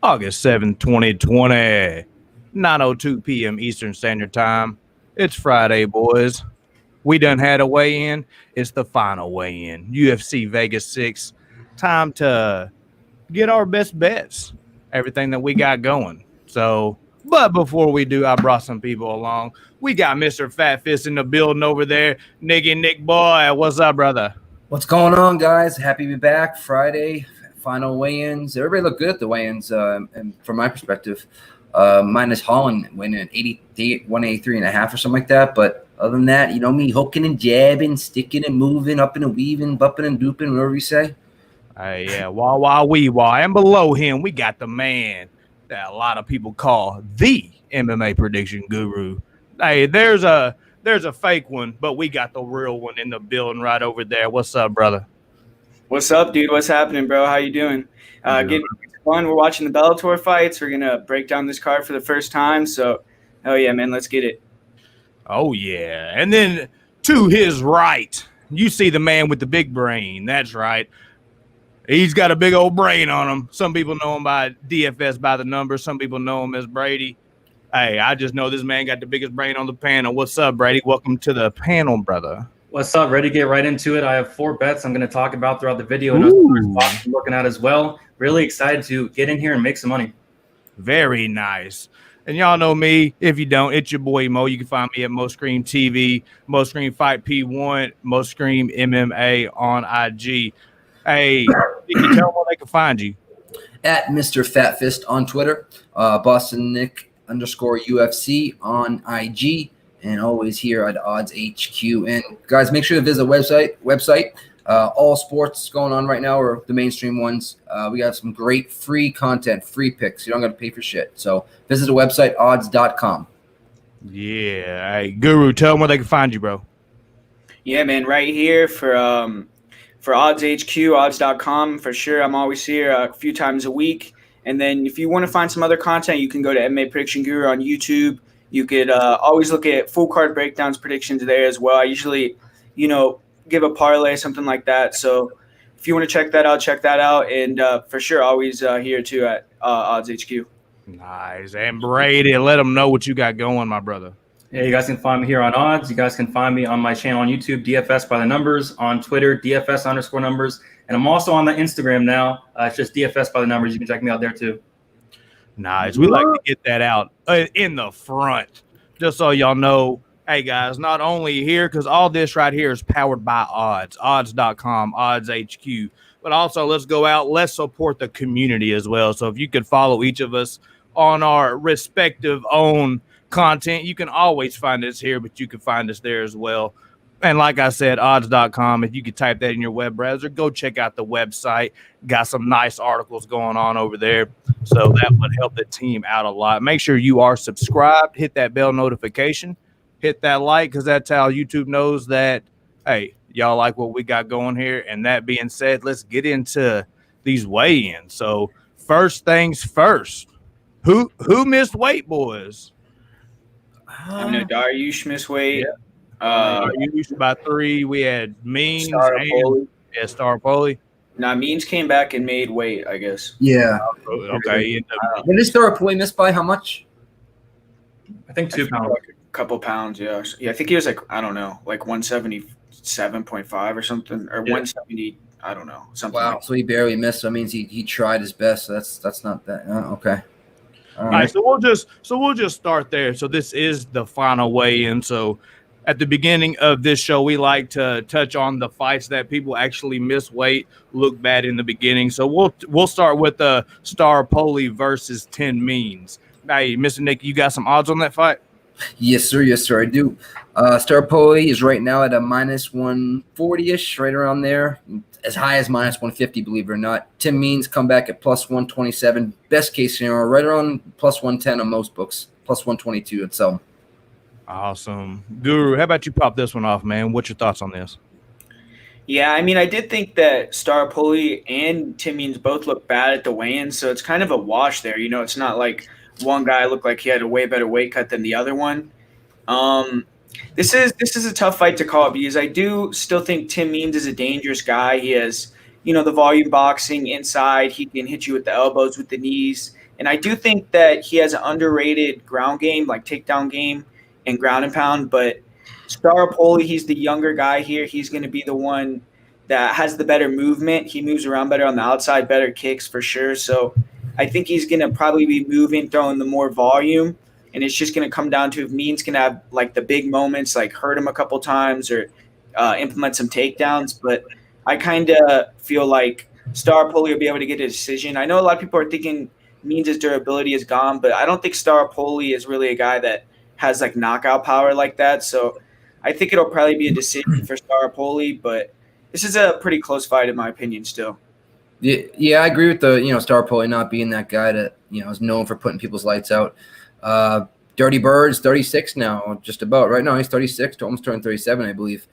August 7th, 2020, 9:02 p.m. Eastern Standard Time. It's Friday, boys. We done had a weigh-in. It's the final weigh-in. UFC Vegas 6. Time to get our best bets. Everything that we got going. But before we do, I brought some people along. We got Mr. Fat Fist in the building over there. Nick boy. What's up, brother? What's going on, guys? Happy to be back. Friday, final weigh-ins. Everybody looked good at the weigh-ins, and from my perspective. Minus Holland winning at 183.5 or something like that. But other than that, you know me, hooking and jabbing, sticking and moving, up and weaving, bupping and dooping, whatever you say. Yeah, wah, wee, wah. And below him, we got the man that a lot of people call the MMA prediction guru. Hey, there's a fake one, but we got the real one in the building right over there. What's up, brother? What's up, dude? What's happening, bro? How you doing? Getting fun. We're watching the Bellator fights. We're gonna break down this card for the first time. So, hell yeah, man, let's get it. Oh yeah, and then to his right, you see the man with the big brain. That's right. He's got a big old brain on him. Some people know him by DFS by the numbers. Some people know him as Brady. Hey, I just know this man got the biggest brain on the panel. What's up, Brady? Welcome to the panel, brother. What's up? Ready to get right into it. I have 4 bets I'm going to talk about throughout the video and I'm looking at as well. Really excited to get in here and make some money. Very nice. And y'all know me. If you don't, it's your boy Mo. You can find me at MoScream TV, MoScream Fight P1, MoScream MMA on IG. Hey, you can tell them where they can find you. At Mr. Fat Fist on Twitter, Boston Nick _UFC on IG, and always here at Odds HQ. And guys, make sure to visit the website. All sports going on right now, or the mainstream ones. We got some great free content, free picks. You don't got to pay for shit. So visit the website, odds.com. Yeah. Hey, Guru, tell them where they can find you, bro. Yeah, man, right here for Odds HQ, odds.com for sure. I'm always here a few times a week. And then if you want to find some other content, you can go to MMA Prediction Guru on YouTube. You could always look at full card breakdowns, predictions there as well. I usually, give a parlay, something like that. So if you want to check that out. And for sure, always here too at Odds HQ. Nice. And Brady, let them know what you got going, my brother. Yeah, you guys can find me here on Odds. You guys can find me on my channel on YouTube, DFS by the numbers, on Twitter, DFS_numbers. And I'm also on the Instagram now. It's just DFS by the numbers. You can check me out there too. Nice. We like to get that out in the front, just so y'all know. Hey, guys, not only here, because all this right here is powered by Odds, odds.com, Odds HQ. But also, let's go out. Let's support the community as well. So if you could follow each of us on our respective own content, you can always find us here, but you can find us there as well. And like I said, odds.com, if you could type that in your web browser, go check out the website. Got some nice articles going on over there. So that would help the team out a lot. Make sure you are subscribed. Hit that bell notification. Hit that like, because that's how YouTube knows that, hey, y'all like what we got going here. And that being said, let's get into these weigh-ins. So first things first, who missed weight, boys? I know Dariush missed weight. Yeah. Dariush by 3. We had Means. Staropoli. Staropoli. Means came back and made weight, I guess. Yeah. Okay. When did Staropoli miss by how much? I think 2 pounds. Like a couple pounds, yeah. I think he was like 177.5 or something, or 170. I don't know. Something. Wow. Like So he barely missed. So that means he tried his best. So that's not that. Okay. All right, so we'll just start there. So this is the final weigh-in. So at the beginning of this show, we like to touch on the fights that people actually miss weight, look bad in the beginning. So we'll start with the Staropoli versus 10 Means. Hey, Mr. Nick, you got some odds on that fight? Yes, sir. I do. Staropoli is right now at a minus 140-ish, right around there. As high as minus 150, believe it or not. Tim Means come back at plus 127. Best case scenario, right around plus 110 on most books. Plus 122 at some. Awesome. Guru, how about you pop this one off, man? What's your thoughts on this? Yeah, I mean, I did think that Staropoli and Tim Means both look bad at the weigh-in, so it's kind of a wash there. It's not like one guy looked like he had a way better weight cut than the other one. This is a tough fight to call because I do still think Tim Means is a dangerous guy. He has the volume boxing inside. He can hit you with the elbows, with the knees. And I do think that he has an underrated ground game, like takedown game and ground and pound. But Staropoli, he's the younger guy here. He's going to be the one that has the better movement. He moves around better on the outside, better kicks for sure. So I think he's going to probably be moving, throwing the more volume. And it's just going to come down to if Means can have like the big moments, like hurt him a couple times or implement some takedowns. But I kind of feel like Staropoli will be able to get a decision. I know a lot of people are thinking Means' durability is gone, but I don't think Staropoli is really a guy that has like knockout power like that. So I think it'll probably be a decision for Staropoli, but this is a pretty close fight in my opinion still. Yeah, I agree with the Staropoli not being that guy that is known for putting people's lights out. Dirty Bird's 36 now, just about right now. He's 36, almost turning 37, I believe.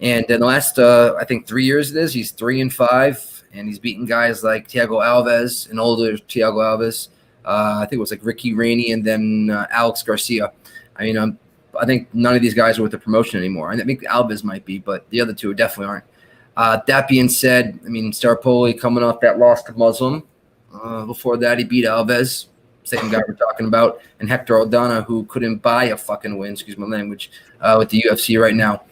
And in the last, I think 3 years it is, he's 3-5, and he's beaten guys like Thiago Alves, an older Thiago Alves. I think it was like Ricky Rainey and then Alex Garcia. I mean, I think none of these guys are with the promotion anymore. I think Alves might be, but the other two definitely aren't. That being said, I mean, Staropoli coming off that loss to Muslim. Before that, he beat Alves, same guy we're talking about, and Hector Aldana, who couldn't buy a fucking win, excuse my language, with the UFC right now.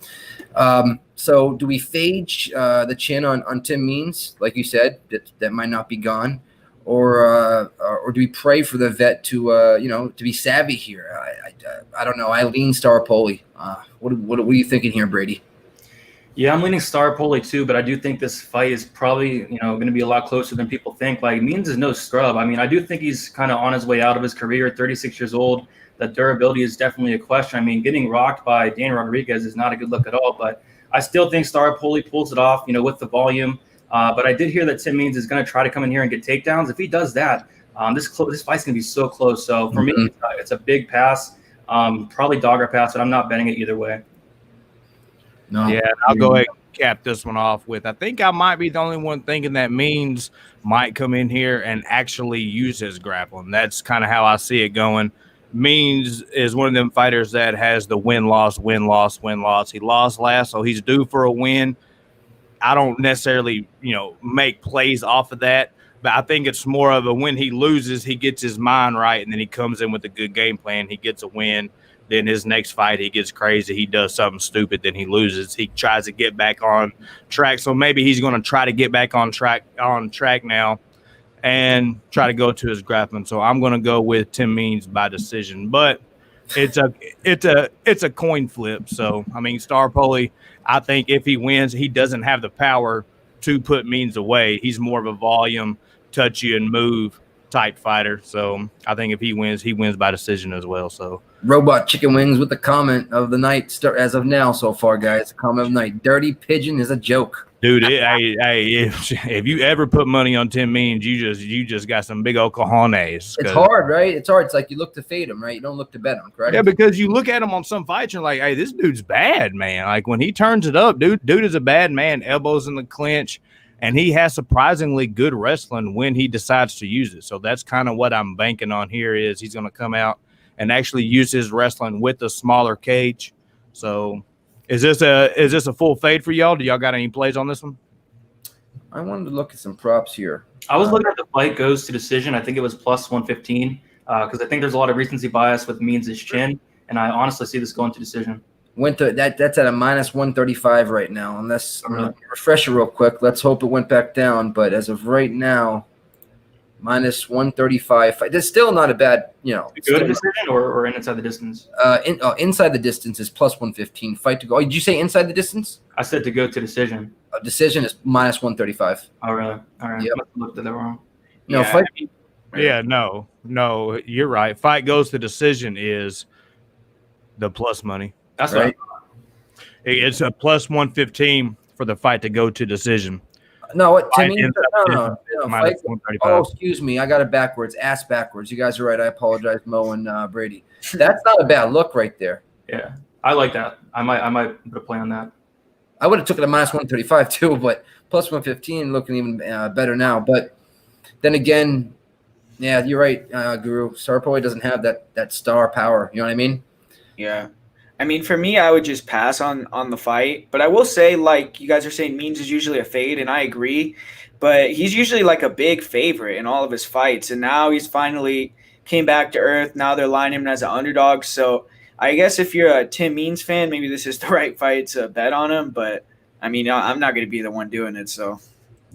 So do we fade the chin on Tim Means, like you said, that might not be gone, or do we pray for the vet to be savvy here? I don't know. I lean Staropoli. What are you thinking here, Brady? Yeah, I'm leaning Staropoli too, but I do think this fight is probably, going to be a lot closer than people think. Like, Means is no scrub. I mean, I do think he's kind of on his way out of his career, 36 years old. The durability is definitely a question. I mean, getting rocked by Dan Rodriguez is not a good look at all, but I still think Staropoli pulls it off, with the volume. But I did hear that Tim Means is going to try to come in here and get takedowns. If he does that, this fight's going to be so close. So for me, it's a big pass, probably dogger pass, but I'm not betting it either way. No. Yeah, I'll go ahead and cap this one off with, I think I might be the only one thinking that Means might come in here and actually use his grappling. That's kind of how I see it going. Means is one of them fighters that has the win-loss. He lost last, so he's due for a win. I don't necessarily, make plays off of that, but I think it's more of a when he loses, he gets his mind right, and then he comes in with a good game plan. He gets a win. Then his next fight, he gets crazy. He does something stupid. Then he loses. He tries to get back on track. So maybe he's going to try to get back on track now and try to go to his grappling. So I'm going to go with Tim Means by decision. But it's a coin flip. So I mean, Staropoli, I think if he wins, he doesn't have the power to put Means away. He's more of a volume, touch you and move type fighter. So I think if he wins by decision as well. So Robot Chicken Wings with the comment of the night as of now so far, guys. Comment of the night. Dirty Pigeon is a joke. Dude, if you ever put money on Tim Means, you just got some big old cojones. It's hard, right? It's hard. It's like you look to fade him, right? You don't look to bet him, correct? Yeah, because you look at him on some fights, you're like, hey, this dude's bad, man. Like when he turns it up, dude is a bad man. Elbows in the clinch. And he has surprisingly good wrestling when he decides to use it. So that's kind of what I'm banking on here is he's going to come out and actually use his wrestling with a smaller cage. So is this a full fade for y'all? Do y'all got any plays on this one? I wanted to look at some props here. I was looking at the fight goes to decision. I think it was plus 115 because I think there's a lot of recency bias with Means' chin. And I honestly see this going to decision. That's at a minus 135 right now. Unless I'm going to refresh it real quick. Let's hope it went back down. But as of right now, minus 135. That's still not a bad, Go to decision or inside the distance? Inside the distance is plus 115. Fight to go. Oh, did you say inside the distance? I said to go to decision. Decision is minus 135. Oh, really? All right. Yep. I looked at that wrong. No, yeah, fight. Yeah, no, you're right. Fight goes to decision is the plus money. That's right. It's a plus 115 for the fight to go to decision. No, what? To me, no. Fight, oh, excuse me. I got it backwards. Ass backwards. You guys are right. I apologize, Mo and Brady. That's not a bad look right there. Yeah, I like that. I might put a play on that. I would have took it at minus 135 too, but plus 115 looking even better now. But then again, yeah, you're right, Guru. Staropoli doesn't have that star power. You know what I mean? Yeah. I mean, for me, I would just pass on the fight. But I will say, like you guys are saying, Means is usually a fade, and I agree. but he's usually like a big favorite in all of his fights, and now he's finally came back to earth. Now they're lining him as an underdog. So I guess if you're a Tim Means fan, maybe this is the right fight to bet on him. But I mean, I'm not going to be the one doing it. So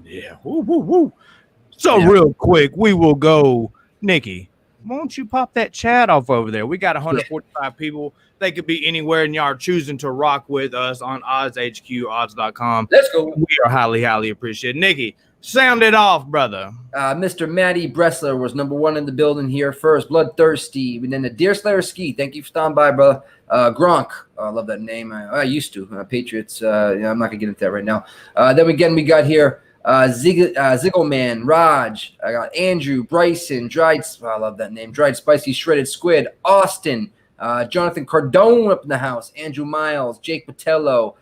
yeah. Woo, woo, woo. So real quick, we will go, Nikki. Why don't you pop that chat off over there? We got 145 people. They could be anywhere, and y'all are choosing to rock with us on OddsHQ, odds.com. Let's go. We are highly, highly appreciated. Nikki, sound it off, brother. Mr. Matty Bressler was number 1 in the building here first. Bloodthirsty. And then the Deerslayer Ski. Thank you for stopping by, brother. Gronk. I love that name. I used to. Patriots. I'm not going to get into that right now. Then again, we got here Ziggleman, Raj. I got Andrew, Bryson, I love that name. Dried Spicy Shredded Squid. Austin. Jonathan Cardone up in the house. Andrew Miles. Jake Patello.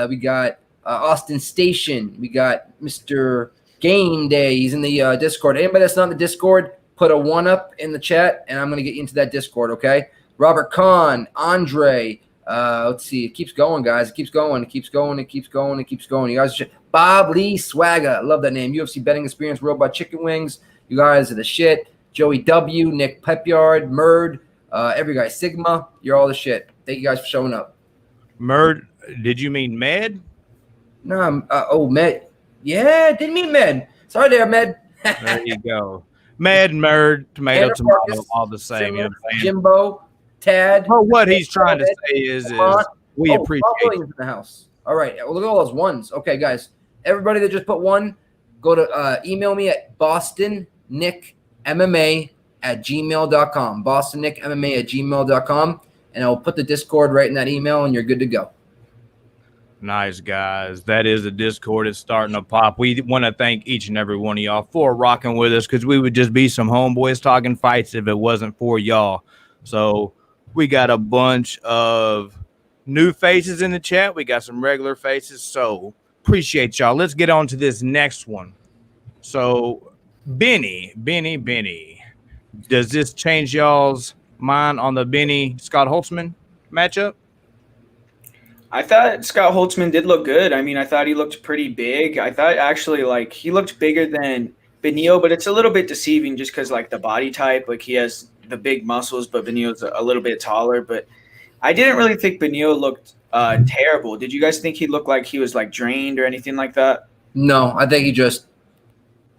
We got Austin Station. We got Mr. Game Day. He's in the Discord. Anybody that's not in the Discord, put a 1 up in the chat, and I'm going to get you into that Discord, okay? Robert Kahn, Andre. Let's see. It keeps going, guys. It keeps going. It keeps going. It keeps going. It keeps going. You guys, Bob Lee Swagger. I love that name. UFC Betting Experience, Robot Chicken Wings. You guys are the shit. Joey W, Nick Pepyard, Murd, every guy. Sigma, you're all the shit. Thank you guys for showing up. Murd, did you mean Med? No, Med. Yeah, didn't mean Med. Sorry there, Med. There you go. Med, Murd, tomato, tomato, all the same. You know what I'm saying? Jimbo, Tad. Well, what he's trying to say is we appreciate you in the house. All right. Well, look at all those ones. Okay, guys. Everybody that just put 1, go to email me at bostonnickmma@gmail.com. bostonnickmma@gmail.com, and I'll put the Discord right in that email, and you're good to go. Nice, guys. That is the Discord. It's starting to pop. We want to thank each and every one of y'all for rocking with us, because we would just be some homeboys talking fights if it wasn't for y'all. So we got a bunch of new faces in the chat. We got some regular faces. So appreciate y'all. Let's get on to this next one. So Benny. Does this change y'all's mind on the Benny-Scott Holtzman matchup? I thought Scott Holtzman did look good. I mean, I thought he looked pretty big. I thought actually like he looked bigger than Benio, but it's a little bit deceiving just because like the body type, like he has the big muscles, but Benio's a little bit taller. But I didn't really think Benio looked terrible. Did you guys think he looked like he was like drained or anything like that? No, I think he just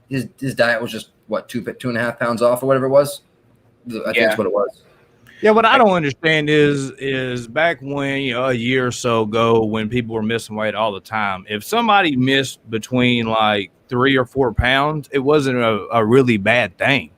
his diet was just what 2.5 pounds off or whatever it was. I think that's what it was. Yeah, what I don't understand is back when, you know, a year or so ago when people were missing weight all the time, if somebody missed between like 3 or 4 pounds, it wasn't a really bad thing.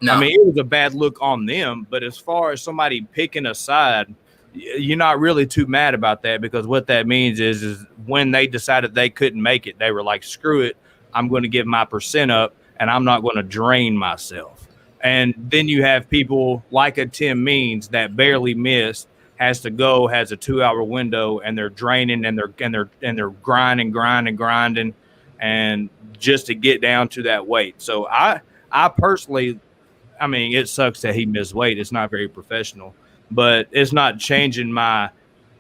No. I mean, it was a bad look on them, but as far as somebody picking a side, you're not really too mad about that, because what that means is when they decided they couldn't make it, they were like, screw it, I'm going to give my percent up and I'm not going to drain myself. And then you have people like a Tim Means that barely missed, has a 2-hour window, and they're draining and they're grinding, and just to get down to that weight. So I personally, I mean, it sucks that he missed weight. It's not very professional, but it's not changing my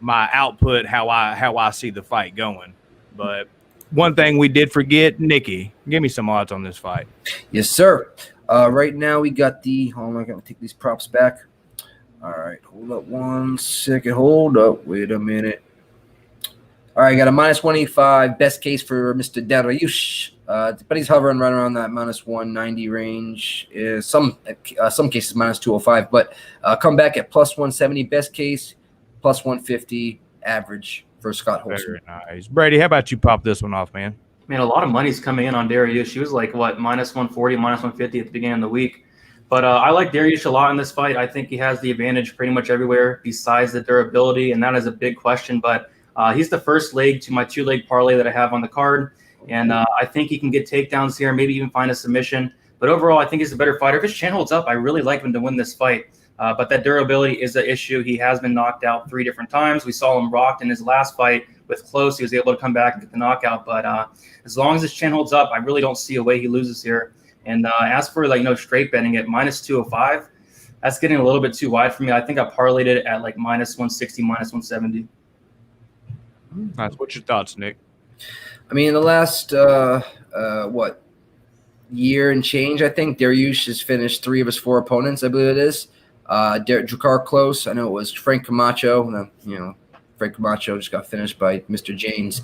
output how I see the fight going. But one thing we did forget, Nikki, give me some odds on this fight. Yes, sir. Right now we got hold on, I gotta take these props back. All right, hold up 1 second. Hold up, wait a minute. All right, got a -185 best case for Mr. Dariush. But he's hovering right around that -190 range. Some cases -205, but come back at +170 best case, +150 average for Scott Holtzman. Very nice. Brady, how about you pop this one off, man? Man, a lot of money's coming in on Dariush. He was like, what, -140, -150 at the beginning of the week. But I like Dariush a lot in this fight. I think he has the advantage pretty much everywhere besides the durability, and that is a big question. But he's the first leg to my 2-leg parlay that I have on the card, and I think he can get takedowns here, maybe even find a submission. But overall, I think he's a better fighter. If his chin holds up, I really like him to win this fight. But that durability is an issue. He has been knocked out 3 different times. We saw him rocked in his last fight with Close. He was able to come back and get the knockout. But as long as his chin holds up, I really don't see a way he loses here. And as for straight betting at -205, that's getting a little bit too wide for me. I think I parlayed it at like -160, -170. Nice. What's your thoughts, Nick? I mean, in the last year and change, I think Dariush has finished 3 of his 4 opponents. I believe it is. Drakkar close. I know it was Frank Camacho. Frank Camacho just got finished by Mr. James.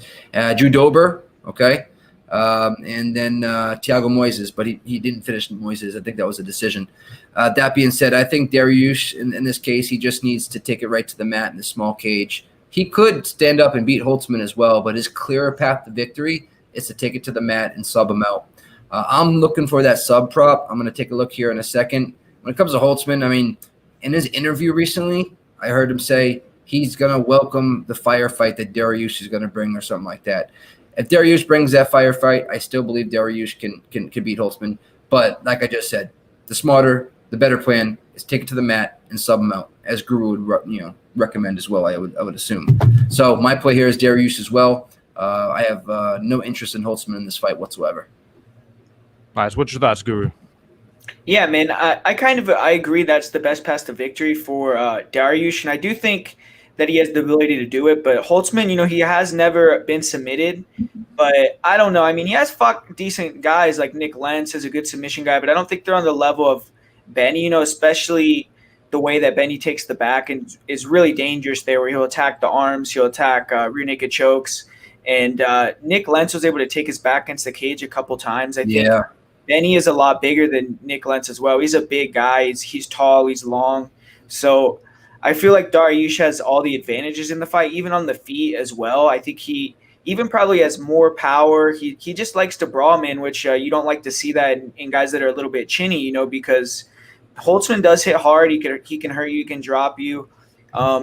Drew Dober. Okay. And then Thiago Moises, but he didn't finish Moises. I think that was a decision. That being said, I think Dariush, in this case, he just needs to take it right to the mat in the small cage. He could stand up and beat Holtzman as well, but his clearer path to victory is to take it to the mat and sub him out. I'm looking for that sub prop. I'm going to take a look here in a second. When it comes to Holtzman, I mean, in his interview recently, I heard him say he's going to welcome the firefight that Dariush is going to bring or something like that. If Dariush brings that firefight, I still believe Dariush can beat Holtzman. But like I just said, the smarter, the better plan is take it to the mat and sub him out, as Guru would recommend as well. I would assume. So my play here is Dariush as well. I have no interest in Holtzman in this fight whatsoever. Nice. What's your thoughts, Guru? Yeah, man, I agree that's the best path to victory for Dariush, and I do think that he has the ability to do it. But Holtzman, he has never been submitted. But I don't know. I mean, he has fought decent guys like Nick Lentz is a good submission guy, but I don't think they're on the level of Benny, especially the way that Benny takes the back and is really dangerous there, where he'll attack the arms, he'll attack rear naked chokes. And Nick Lentz was able to take his back against the cage a couple times. I think Benny is a lot bigger than Nick Lentz as well. He's a big guy. He's tall. He's long. So I feel like Dariush has all the advantages in the fight, even on the feet as well. I think he even probably has more power. He just likes to brawl, man, which you don't like to see that in guys that are a little bit chinny, because Holtzman does hit hard. He can hurt you. He can drop you.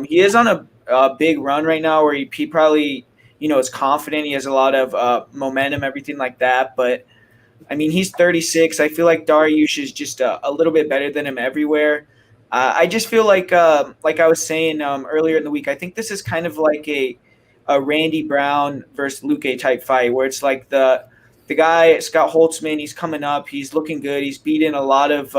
He is on a big run right now where he probably, is confident. He has a lot of momentum, everything like that. But, I mean, he's 36. I feel like Dariush is just a little bit better than him everywhere. I just feel like I was saying earlier in the week, I think this is kind of like a Randy Brown versus Luque type fight, where it's like the guy, Scott Holtzman, he's coming up. He's looking good. He's beaten a lot of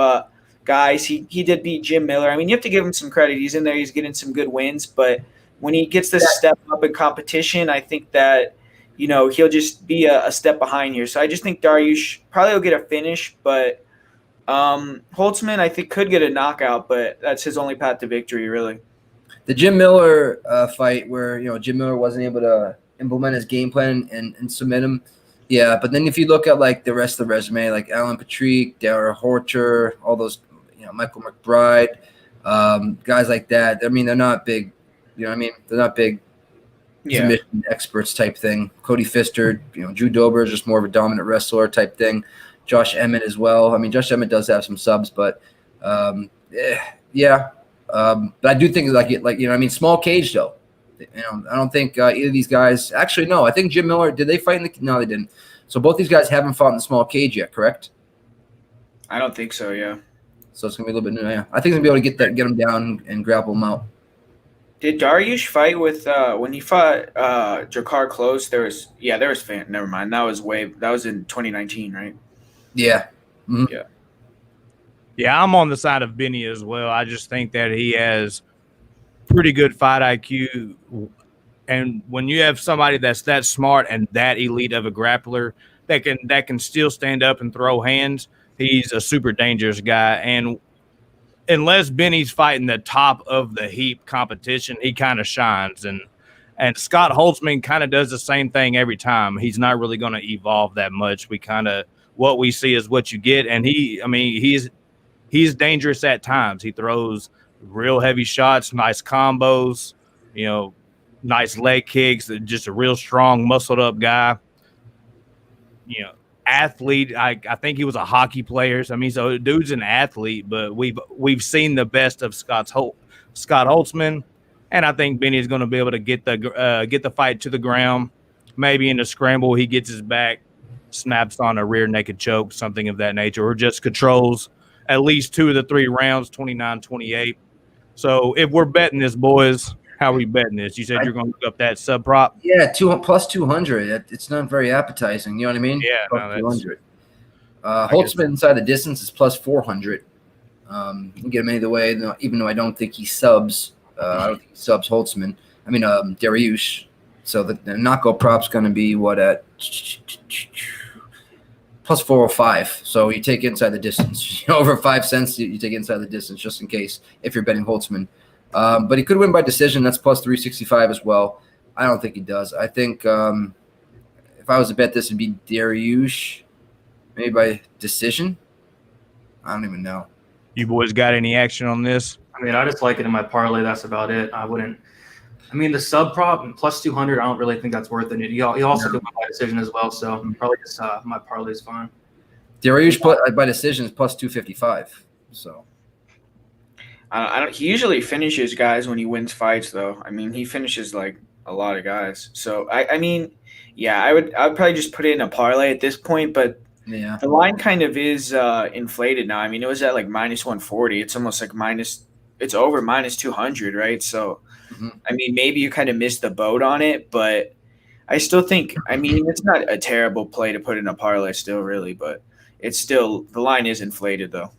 guys. He did beat Jim Miller. I mean, you have to give him some credit. He's in there. He's getting some good wins. But when he gets this step up in competition, I think that, he'll just be a step behind here. So I just think Dariush probably will get a finish, but Holtzman, I think, could get a knockout, but that's his only path to victory, really. The Jim Miller fight where, Jim Miller wasn't able to implement his game plan and submit him. Yeah, but then if you look at, like, the rest of the resume, like Alan Patrick, Darrell Horcher, all those, Michael McBride, guys like that, I mean, they're not big, They're not big submission experts type thing. Cody Pfister, Drew Dober is just more of a dominant wrestler type thing. Josh Emmett as well. I mean, Josh Emmett does have some subs, but but I do think small cage though. I don't think either of these guys. Actually, no. I think Jim Miller. Did they fight in the? No, they didn't. So both these guys haven't fought in the small cage yet, correct? I don't think so. Yeah. So it's gonna be a little bit new. Yeah, I think he's gonna be able to get them down and grapple them out. Did Dariush fight with when he fought Drakkar close? There was never mind. That was in 2019, right? Yeah. Mm-hmm. Yeah. Yeah, I'm on the side of Benny as well. I just think that he has pretty good fight IQ. And when you have somebody that's that smart and that elite of a grappler that can still stand up and throw hands, he's a super dangerous guy. And unless Benny's fighting the top of the heap competition, he kind of shines. And Scott Holtzman kind of does the same thing every time. He's not really going to evolve that much. What we see is what you get. And he's dangerous at times. He throws real heavy shots, nice combos, nice leg kicks, just a real strong, muscled up guy. Athlete. I think he was a hockey player. So the dude's an athlete, but we've seen the best of Scott Holtzman, and I think Benny is going to be able to get the fight to the ground. Maybe in a scramble, he gets his back, snaps on a rear naked choke, something of that nature, or just controls at least 2 of the 3 rounds, 29-28. So if we're betting this, boys, how are we betting this? You said you're going to look up that sub prop? Yeah, plus 200. It's not very appetizing. You know what I mean? Yeah, plus 200. Holtzman inside the distance is plus 400. You can get him any other way, even though I don't think he subs. I don't think he subs Holtzman. Dariush. So the knockout prop's going to be what at plus 405. So you take inside the distance. Over 5 cents, you take inside the distance just in case if you're betting Holtzman. But he could win by decision. That's plus 365 as well. I don't think he does. I think if I was to bet this, it'd be Dariush, maybe by decision. I don't even know. You boys got any action on this? I mean, I just like it in my parlay. That's about it. I wouldn't. I mean, the sub prop plus 200. I don't really think that's worth it. He also could win by decision as well. So probably just my parlay is fine. Dariush by decision is plus 255. So I don't. He usually finishes guys when he wins fights, though. I mean, he finishes like a lot of guys. So I mean, yeah, I would probably just put it in a parlay at this point. But yeah, the line kind of is inflated now. I mean, it was at like minus 140. It's almost like it's over minus 200, right? So. I mean, maybe you kind of missed the boat on it, but I still think, I mean, it's not a terrible play to put in a parlay still, really, but it's still, the line is inflated, though.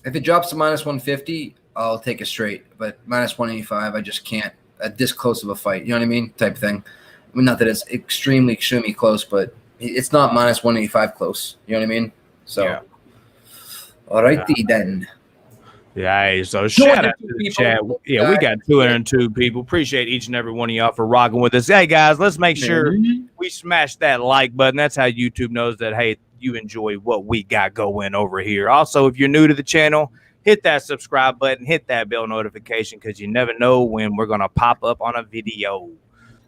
If it drops to minus 150, I'll take it straight, but minus 185, I just can't at this close of a fight, you know what I mean? Type thing. I mean, not that it's extremely close, but it's not minus 185 close, you know what I mean? So, yeah. All righty then. Yeah, hey, so shout out to the chat. Yeah, we got 202 people. Appreciate each and every one of y'all for rocking with us. Hey, guys, let's make sure we smash that like button. That's how YouTube knows that, hey, you enjoy what we got going over here. Also, if you're new to the channel, hit that subscribe button, hit that bell notification because you never know when we're going to pop up on a video.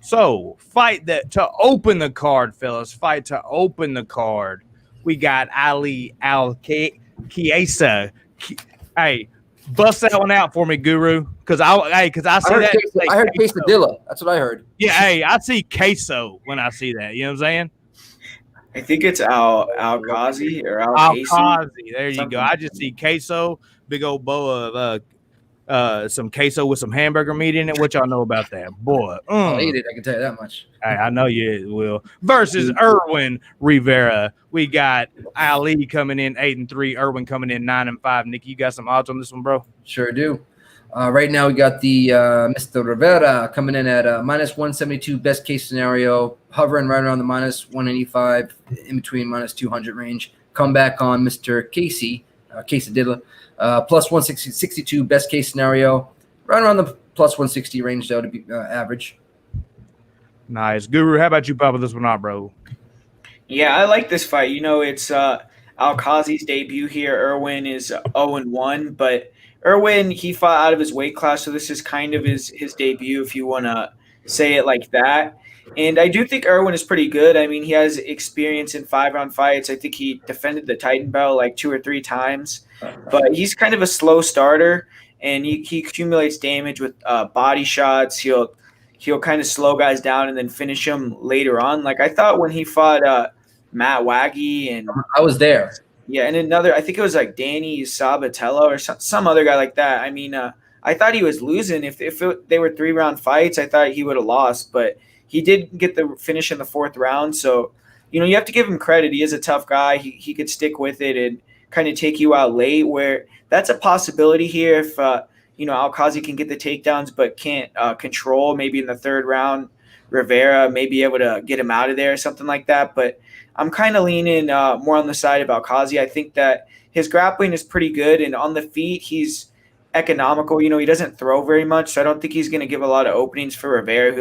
So, to open the card, fellas. Fight to open the card. We got Ali Al-Qaisi. Hey, bust that one out for me, Guru. Because I see that. I heard quesadilla. That's what I heard. Yeah, hey, I see queso when I see that. You know what I'm saying? I think it's Al-Qaisi or Al-Qaisi. There you go. I just see queso, big old bowl of some queso with some hamburger meat in it. What y'all know about that? Boy. I'll eat it. I can tell you that much. Hey, I know you will. Versus Irwin Rivera. We got Ali coming in 8-3. Irwin coming in 9-5. Nicky, you got some odds on this one, bro? Sure do. Right now we got the Mr. Rivera coming in at minus 172 best case scenario, hovering right around the minus 185, in between minus 200 range. Come back on Mr. Quesadilla, plus 162 best case scenario, right around the plus 160 range though to be average. Nice. Guru, how about you popping this one out, bro? Yeah, I like this fight. You know, it's Al-Qaisi's debut here. Irwin is 0-1, but Irwin, he fought out of his weight class, so this is kind of his debut, if you want to say it like that. And I do think Irwin is pretty good. I mean, he has experience in 5-round fights. I think he defended the Titan belt like 2 or 3 times. But he's kind of a slow starter, and he accumulates damage with body shots. He'll kind of slow guys down and then finish them later on. Like I thought when he fought Matt Waggy and I was there. Yeah, and another, I think it was like Danny Sabatello or some other guy like that. I mean, I thought he was losing. If they were 3-round fights, I thought he would have lost. But he did get the finish in the 4th round. So, you know, you have to give him credit. He is a tough guy. He could stick with it and kind of take you out late, where that's a possibility here if, you know, Al-Qaisi can get the takedowns but can't control. Maybe in the 3rd round, Rivera may be able to get him out of there or something like that. But I'm kind of leaning more on the side of Al-Qaisi. I think that his grappling is pretty good, and on the feet, he's economical. You know, he doesn't throw very much, so I don't think he's going to give a lot of openings for Rivera,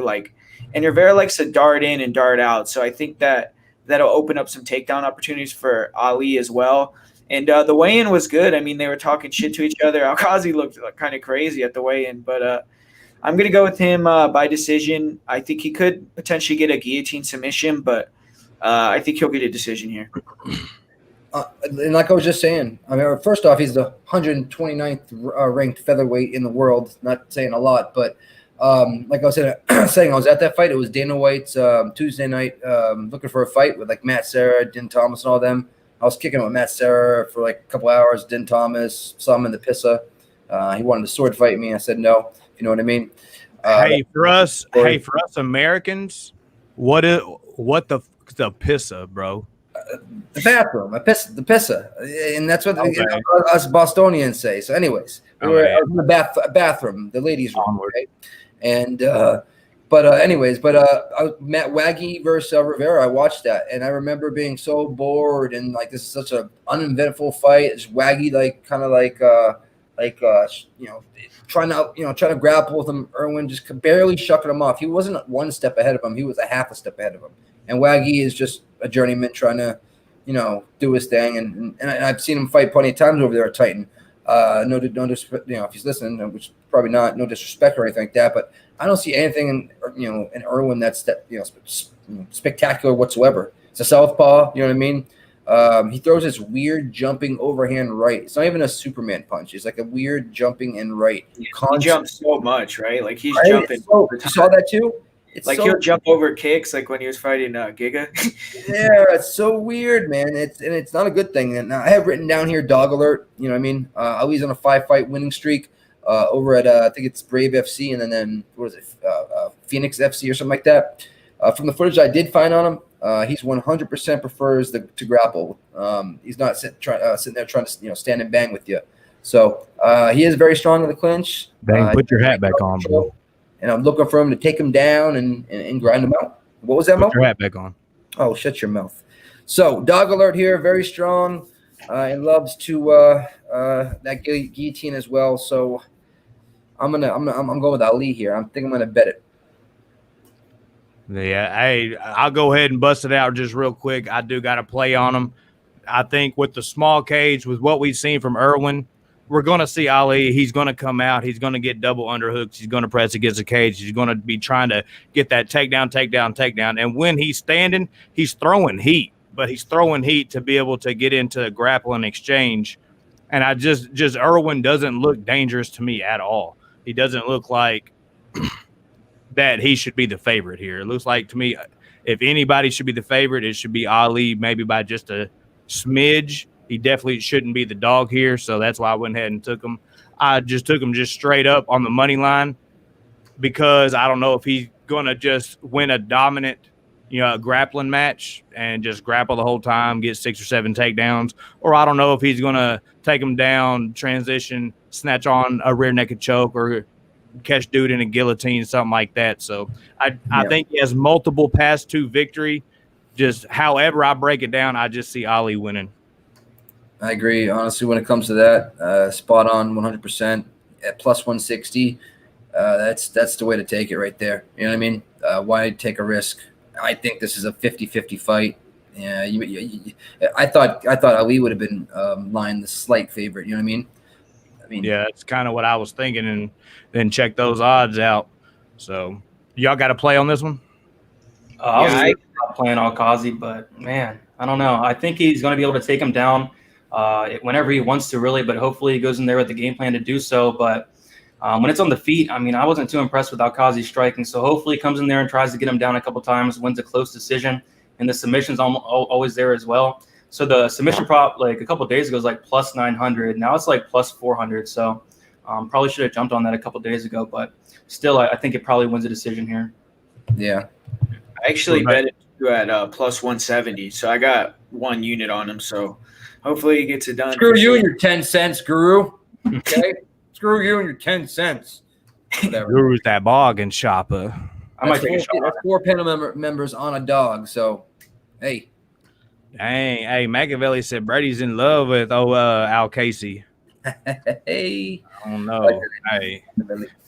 and Rivera likes to dart in and dart out. So I think that'll open up some takedown opportunities for Ali as well. And the weigh-in was good. I mean, they were talking shit to each other. Al-Qaisi looked kind of crazy at the weigh-in, but I'm going to go with him by decision. I think he could potentially get a guillotine submission, but I think he'll get a decision here. And like I was just saying, I mean, first off, he's the 129th ranked featherweight in the world. Not saying a lot, but like I was saying, I was at that fight. It was Dana White's Tuesday night, looking for a fight with like Matt Serra, Din Thomas, and all them. I was kicking with Matt Serra for like a couple hours. Din Thomas, saw him in the Pissa. He wanted to sword fight me. I said no. If you know what I mean. For us Americans, what the Pissa, bro? The bathroom, the Pissa, and that's what us Bostonians say. So, anyways, we were in the bathroom, the ladies' room, right? And But anyways, Matt Waggy versus Rivera, I watched that, and I remember being so bored and like this is such an uneventful fight. It's Waggy trying to grapple with him. Irwin just barely shucking him off. He wasn't one step ahead of him. He was a half a step ahead of him. And Waggy is just a journeyman trying to, do his thing. And I've seen him fight plenty of times over there at Titan. No, if he's listening, which probably not, no disrespect or anything like that, but I don't see anything in Irwin that's spectacular whatsoever. It's a southpaw, you know what I mean? He throws this weird jumping overhand right. It's not even a Superman punch. It's like a weird jumping and right. He jumps so much, right? Like he's right? jumping. You saw that too? It's like he'll jump over kicks, like when he was fighting Giga. Yeah, it's so weird, man. It's not a good thing. And I have written down here dog alert. You know what I mean? Ali's on a 5-fight winning streak over at I think it's Brave FC, and then what is it? Phoenix FC or something like that. From the footage I did find on him, he's 100% prefers to grapple. He's not sitting there trying to stand and bang with you. So he is very strong in the clinch. Dang, put your hat back on, bro. And I'm looking for him to take him down and grind him out. What was that, Mo? Put your hat back on. Oh, shut your mouth. So dog alert here, very strong, and loves to that guillotine as well. So I'm going with Ali here. I think I'm gonna bet it. Yeah, hey, I'll go ahead and bust it out just real quick. I do got to play on him. I think with the small cage, with what we've seen from Irwin, we're going to see Ali. He's going to come out. He's going to get double underhooks. He's going to press against the cage. He's going to be trying to get that takedown. And when he's standing, he's throwing heat. But he's throwing heat to be able to get into a grappling exchange. And I just Irwin doesn't look dangerous to me at all. He doesn't look like that he should be the favorite here. It looks like to me, if anybody should be the favorite, it should be Ali, maybe by just a smidge. He definitely shouldn't be the dog here, so that's why I went ahead and took him. I just took him just straight up on the money line because I don't know if he's going to just win a dominant, grappling match and just grapple the whole time, get 6 or 7 takedowns, or I don't know if he's going to take him down, transition, snatch on a rear naked choke, or catch dude in a guillotine, something like that. So I think he has multiple paths to victory. Just however I break it down, I just see Ali winning. I agree. Honestly, when it comes to that, spot on 100% at plus 160. That's the way to take it right there. You know what I mean? Why take a risk? I think this is a 50-50 fight. Yeah, I thought Ali would have been lying the slight favorite. You know what I mean? Yeah, that's kind of what I was thinking, and then check those odds out. So y'all got to play on this one? I was playing Al-Qaisi, but man, I don't know. I think he's going to be able to take him down whenever he wants to, really, but hopefully he goes in there with the game plan to do so. But when it's on the feet, I mean, I wasn't too impressed with Al-Qaisi striking, so hopefully he comes in there and tries to get him down a couple times, wins a close decision, and the submission's always there as well. So the submission prop, like a couple of days ago, was like plus 900. Now it's like plus 400, so probably should have jumped on that a couple of days ago, but still, I think it probably wins a decision here. Yeah. I actually bet it at plus 170, so I got 1 unit on him, so hopefully he gets it done. Screw you and your 10 cents, Guru. Okay? Screw you and your 10 cents. Whatever. Guru's that bargain shopper. I might take a shot. That's 4 panel members on a dog, so, hey. Dang, hey, Machiavelli said Brady's in love with Al-Qaisi. Hey. I don't know. Hey,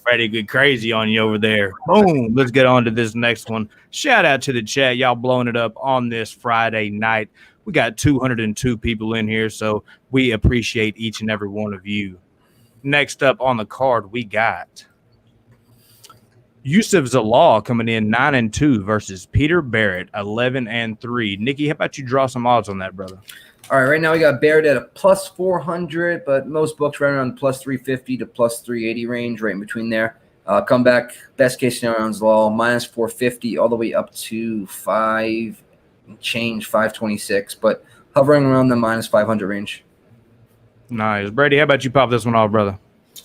Brady get crazy on you over there. Boom. Let's get on to this next one. Shout out to the chat. Y'all blowing it up on this Friday night. We got 202 people in here, so we appreciate each and every one of you. Next up on the card, we got Yusuf Zalal coming in 9-2 versus Peter Barrett 11-3. Nikki, how about you draw some odds on that, brother? All right, right now we got Barrett at a plus 400, but most books right around plus 350 to plus 380 range, right in between there. Comeback, best case scenario on Zalal, minus 450 all the way up to 526, but hovering around the minus 500 range. Nice. Brady, how about you pop this one off, brother?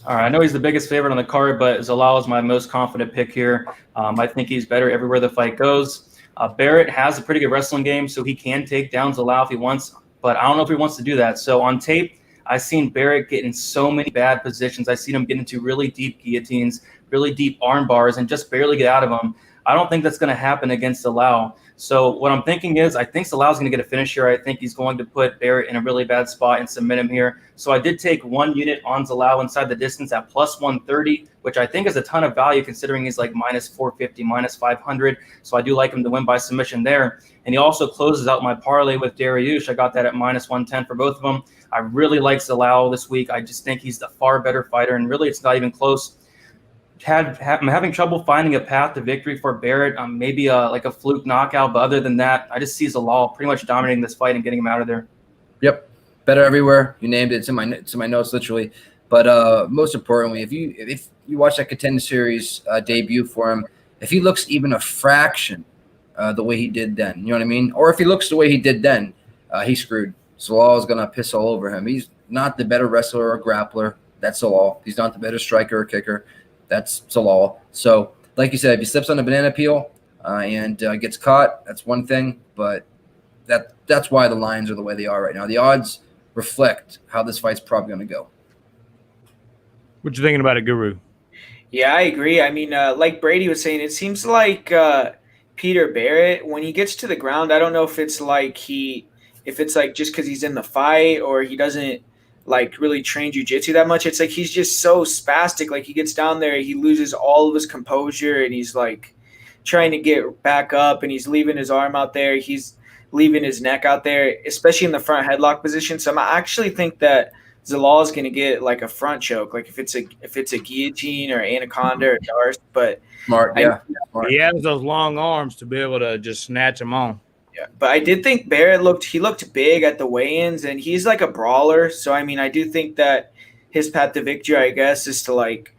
All right, I know he's the biggest favorite on the card, but Zalal is my most confident pick here. I think he's better everywhere the fight goes. Barrett has a pretty good wrestling game, so he can take down Zalal if he wants, but I don't know if he wants to do that. So on tape, I've seen Barrett get in so many bad positions. I've seen him get into really deep guillotines, really deep arm bars, and just barely get out of them. I don't think that's going to happen against Zalal. So what I'm thinking is I think Zalal's going to get a finish here. I think he's going to put Barrett in a really bad spot and submit him here. So I did take 1 unit on Zalal inside the distance at plus 130, which I think is a ton of value considering he's like minus 450, minus 500. So I do like him to win by submission there. And he also closes out my parlay with Dariush. I got that at minus 110 for both of them. I really like Zalal this week. I just think he's the far better fighter, and really it's not even close. I'm having trouble finding a path to victory for Barrett. Maybe like a fluke knockout, but other than that, I just see Zalal pretty much dominating this fight and getting him out of there. Yep, better everywhere. You named it. It's in my notes literally. But most importantly, if you watch that Contender Series debut for him, if he looks even a fraction the way he did then, you know what I mean? Or if he looks the way he did then, he's screwed. Zalal is gonna piss all over him. He's not the better wrestler or grappler. That's Zalal. He's not the better striker or kicker. That's Zalal. So, like you said, if he slips on a banana peel and gets caught, that's one thing. But that's why the lines are the way they are right now. The odds reflect how this fight's probably going to go. What you thinking about it, Guru? Yeah, I agree. I mean, like Brady was saying, it seems like Peter Barrett, when he gets to the ground, I don't know if it's like just because he's in the fight or he doesn't like really train jiu-jitsu that much. It's like he's just so spastic. Like he gets down there, he loses all of his composure, and he's like trying to get back up, and he's leaving his arm out there. He's leaving his neck out there, especially in the front headlock position. So I actually think that Zalal is going to get like a front choke, like if it's a guillotine or anaconda or Darce. But Smart, yeah. He has those long arms to be able to just snatch them on. Yeah, but I did think Barrett looked big at the weigh-ins, and he's like a brawler. So, I mean, I do think that his path to victory, I guess, is to, like,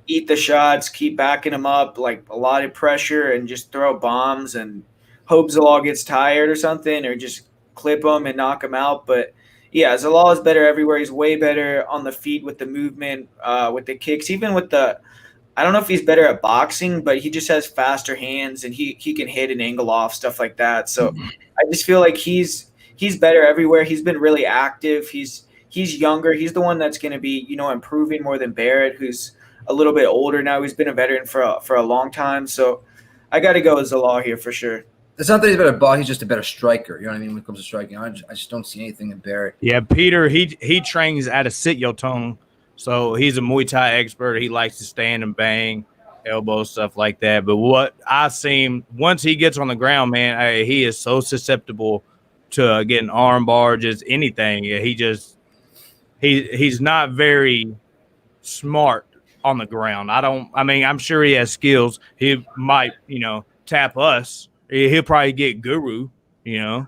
eat the shots, keep backing him up, like, a lot of pressure, and just throw bombs and hope Zalal gets tired or something, or just clip him and knock him out. But, yeah, Zalal is better everywhere. He's way better on the feet with the movement, with the kicks, even with the – I don't know if he's better at boxing, but he just has faster hands, and he can hit an angle off, stuff like that. So I just feel like he's better everywhere. He's been really active. He's younger. He's the one that's going to be, improving more than Barrett, who's a little bit older now. He's been a veteran for a long time. So I got to go with Zalal here for sure. It's not that he's a better boxer. He's just a better striker. You know what I mean? When it comes to striking, I just don't see anything in Barrett. Yeah, Peter, he trains at a sit-yo-tone. So he's a Muay Thai expert. He likes to stand and bang, elbows, stuff like that. But what I've seen, once he gets on the ground, man, he is so susceptible to getting arm bar, just anything. He's not very smart on the ground. I'm sure he has skills. He might, tap us. He'll probably get Guru, He'll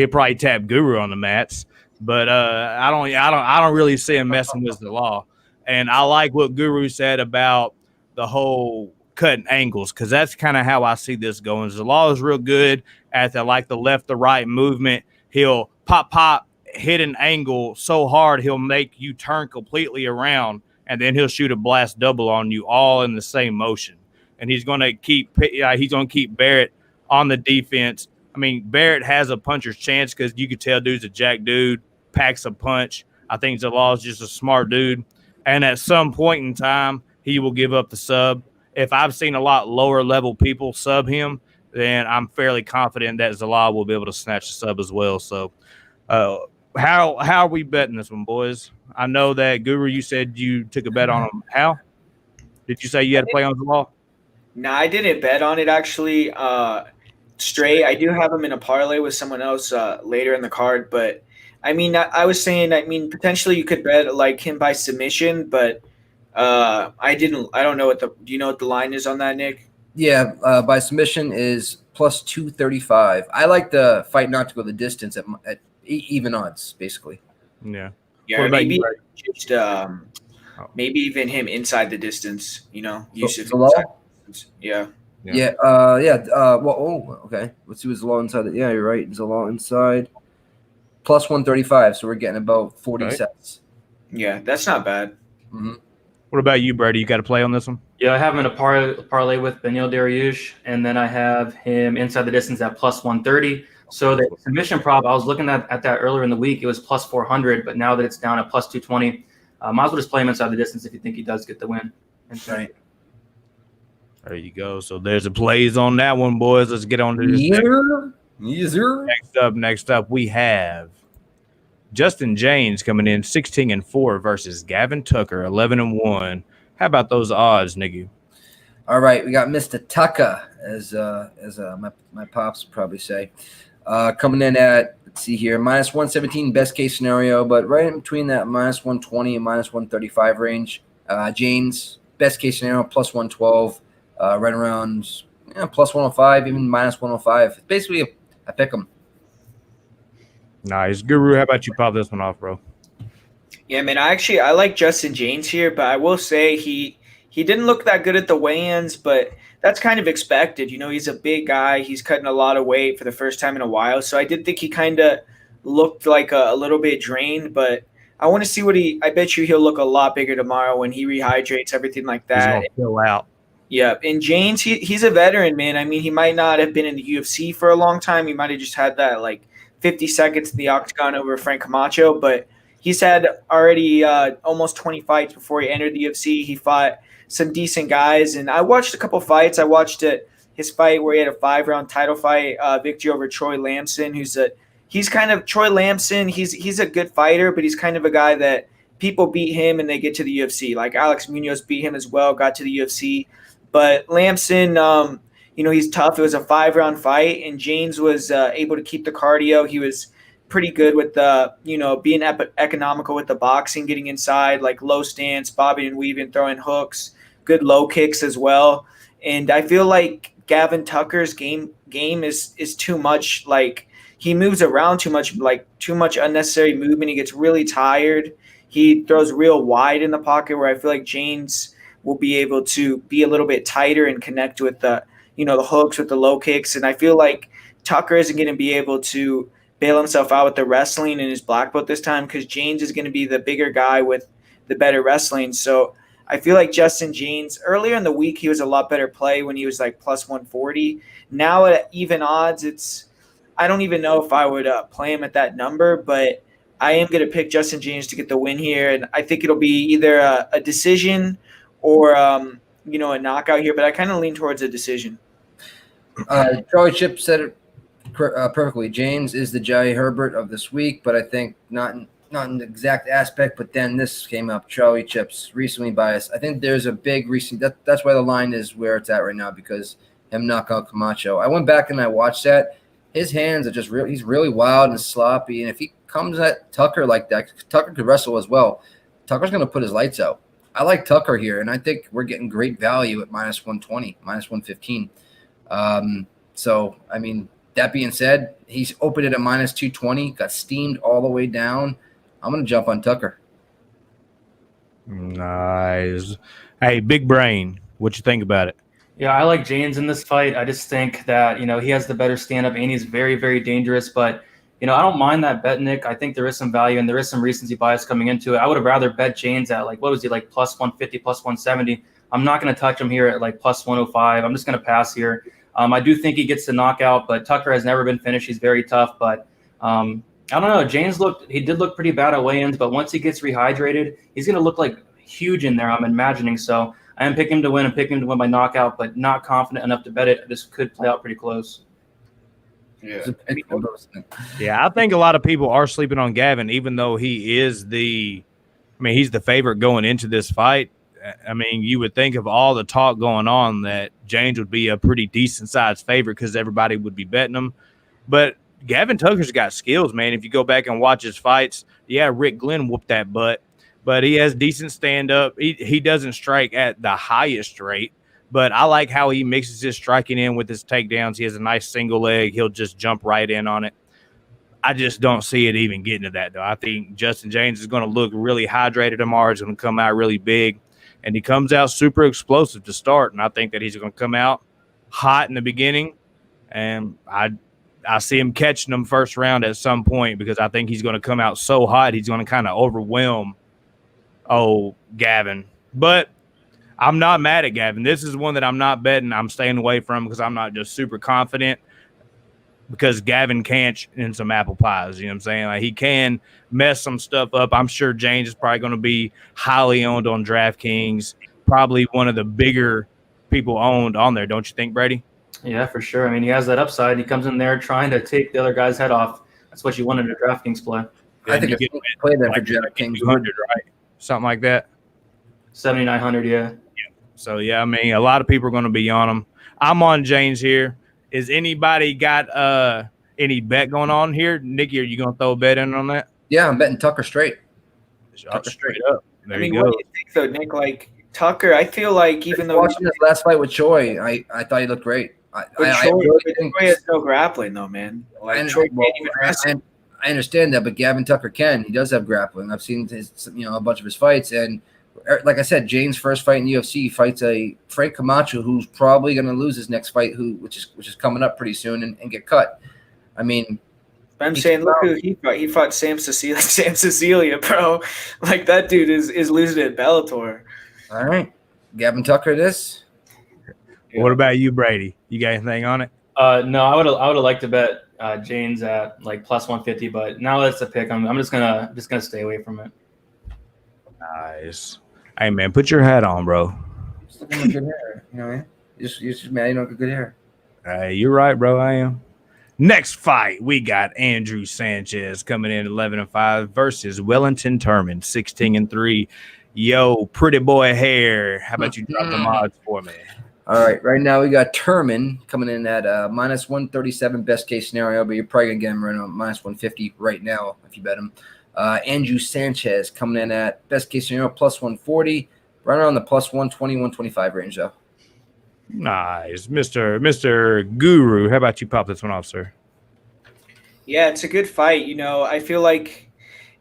probably tap Guru on the mats. But I don't really see him messing with the law. And I like what Guru said about the whole cutting angles, because that's kind of how I see this going. The law is real good at the left to right movement. He'll pop, hit an angle so hard he'll make you turn completely around, and then he'll shoot a blast double on you all in the same motion. And he's going to keep Barrett on the defense. I mean, Barrett has a puncher's chance because you could tell dude's a jack dude. Packs a punch. I think Zalal is just a smart dude. And at some point in time, he will give up the sub. If I've seen a lot lower level people sub him, then I'm fairly confident that Zalal will be able to snatch the sub as well. So how are we betting this one, boys? I know that Guru, you said you took a bet on him. How? Did you say you had to play on Zalal? No, I didn't bet on it actually. Straight. I do have him in a parlay with someone else later in the card, but I mean, I was saying, potentially you could bet like him by submission, but I don't know do you know what the line is on that, Nick? Yeah, by submission is plus 235. I like the fight not to go the distance at even odds, basically. Yeah. Yeah, maybe just maybe even him inside the distance, use it. Yeah. Okay. Let's see what's Zalal inside. Yeah, you're right. Zalal inside. Plus 135, so we're getting about 40 sets. Yeah, that's not bad. Mm-hmm. What about you, Brady? You got to play on this one? Yeah, I have him in a parlay with Benyil Dariush, and then I have him inside the distance at plus 130. So the submission prop, I was looking at that earlier in the week. It was plus 400, but now that it's down at plus 220, might as well just play him inside the distance if you think he does get the win. Right. There you go. So there's a plays on that one, boys. Let's get on to this. Next up, we have Justin James coming in 16-4 versus Gavin Tucker 11-1. How about those odds, Niggy? All right, we got Mr. Tucker, as my pops would probably say, coming in at, let's see here, minus 117 best case scenario, but right in between that minus 120 and minus 135 range. James, best case scenario, plus 112, right around plus 105, even minus 105. Basically, I pick him. Nice. Guru, how about you pop this one off, bro? Yeah, man, I like Justin James here, but I will say he didn't look that good at the weigh-ins, but that's kind of expected. You know, he's a big guy. He's cutting a lot of weight for the first time in a while. So I did think he kind of looked like a little bit drained, but I want to see I bet you he'll look a lot bigger tomorrow when he rehydrates, everything like that. He's gonna fill out. Yeah, and James, he's a veteran, man. I mean, he might not have been in the UFC for a long time. He might have just had that, 50 seconds in the octagon over Frank Camacho, but he's had already almost 20 fights before he entered the UFC. He fought some decent guys, and I watched a couple fights. I watched his fight where he had a 5-round title fight victory over Troy Lamson, he's kind of Troy Lamson. He's a good fighter, but he's kind of a guy that people beat him and they get to the UFC. Like Alex Munoz beat him as well, got to the UFC. But Lamson, he's tough. It was a 5-round fight, and James was able to keep the cardio. He was pretty good with being economical with the boxing, getting inside, like low stance, bobbing and weaving, throwing hooks, good low kicks as well. And I feel like Gavin Tucker's game is too much. Like he moves around too much, like too much unnecessary movement. He gets really tired. He throws real wide in the pocket, where I feel like James will be able to be a little bit tighter and connect with the hooks, with the low kicks. And I feel like Tucker isn't going to be able to bail himself out with the wrestling in his black belt this time, because James is going to be the bigger guy with the better wrestling. So I feel like Justin James, earlier in the week, he was a lot better play when he was like plus 140. Now at even odds, I don't even know if I would play him at that number, but I am going to pick Justin James to get the win here. And I think it'll be either a decision or, a knockout here, but I kind of lean towards a decision. Charlie Chip said it perfectly. James is the Jai Herbert of this week, but I think not in the exact aspect. But then this came up. Charlie Chips, recently biased. I think there's a big recent. That's why the line is where it's at right now, because him knock out Camacho. I went back and I watched that. His hands are just real. He's really wild and sloppy. And if he comes at Tucker like that, Tucker could wrestle as well. Tucker's going to put his lights out. I like Tucker here, and I think we're getting great value at minus 120, minus 115. So, I mean, that being said, he's opened it at minus 220, got steamed all the way down. I'm going to jump on Tucker. Nice. Hey, big brain. What you think about it? Yeah, I like James in this fight. I just think that, he has the better stand-up, and he's very, very dangerous. But, I don't mind that bet, Nick. I think there is some value, and there is some recency bias coming into it. I would have rather bet James at, what was he, plus 150, plus 170. I'm not going to touch him here at, plus 105. I'm just going to pass here. I do think he gets the knockout, but Tucker has never been finished. He's very tough, but I don't know. James did look pretty bad at weigh-ins, but once he gets rehydrated, he's going to look huge in there, I'm imagining. So I am picking him to win and picking him to win by knockout, but not confident enough to bet it. This could play out pretty close. Yeah. I think a lot of people are sleeping on Gavin, even though he is he's the favorite going into this fight. I mean, you would think of all the talk going on that James would be a pretty decent-sized favorite because everybody would be betting him. But Gavin Tucker's got skills, man. If you go back and watch his fights, Rick Glenn whooped that butt. But he has decent stand-up. He doesn't strike at the highest rate. But I like how he mixes his striking in with his takedowns. He has a nice single leg. He'll just jump right in on it. I just don't see it even getting to that, though. I think Justin James is going to look really hydrated tomorrow. He's going to come out really big. And he comes out super explosive to start. And I think that he's going to come out hot in the beginning. And I see him catching him first round at some point, because I think he's going to come out so hot he's going to kind of overwhelm Gavin. But I'm not mad at Gavin. This is one that I'm not betting. I'm staying away from because I'm not just super confident. because Gavin can't in some apple pies. You know what I'm saying? Like, he can mess some stuff up. I'm sure James is probably going to be highly owned on DraftKings, probably one of the bigger people owned on there. Don't you think, Brady? Yeah, for sure. I mean, he has that upside. He comes in there trying to take the other guy's head off. That's what you want in a DraftKings play. I think you you play that for like DraftKings. 200, right? Something like that. 7,900, yeah. So, yeah, I mean, a lot of people are going to be on him. I'm on James here. Is anybody got any bet going on here? Nikki, are you going to throw a bet in on that? Yeah, I'm betting Tucker straight. Straight up. There I mean, you go. what do you think, though, Nick? Like, Tucker, I feel like even though Watching his last fight with Choi, I thought he looked great. I really think Troy has no grappling, though, man. Like, Troy can't even wrestle. I understand that, but Gavin Tucker can. He does have grappling. I've seen his, a bunch of his fights, and like I said, Jane's first fight in UFC fights a Frank Camacho, who's probably going to lose his next fight, which is coming up pretty soon, and get cut. I mean, I'm saying, look who he fought. He fought Sam Cecilia, bro. Like, that dude is losing at Bellator. All right, Gavin Tucker, this. What about you, Brady? You got anything on it? No, I would have liked to bet Jane's at like plus 150, but now that's a pick. I'm just gonna stay away from it. Nice. Hey, man, put your hat on, bro. Just looking at good hair, you know what I mean? You're just mad you don't have good hair. Hey, you're right, bro. I am. Next fight, we got Andrew Sanchez coming in 11-5 versus Wellington Turman 16-3. Yo, pretty boy hair. How about you drop the odds for me? All right now we got Turman coming in at minus 137 best case scenario, but you're probably gonna get him right on minus 150 right now if you bet him. Andrew Sanchez coming in at best case scenario plus 140, right around the plus 120, 125 range though. Nice, Mr. Guru. How about you pop this one off, sir? Yeah, it's a good fight. You know, I feel like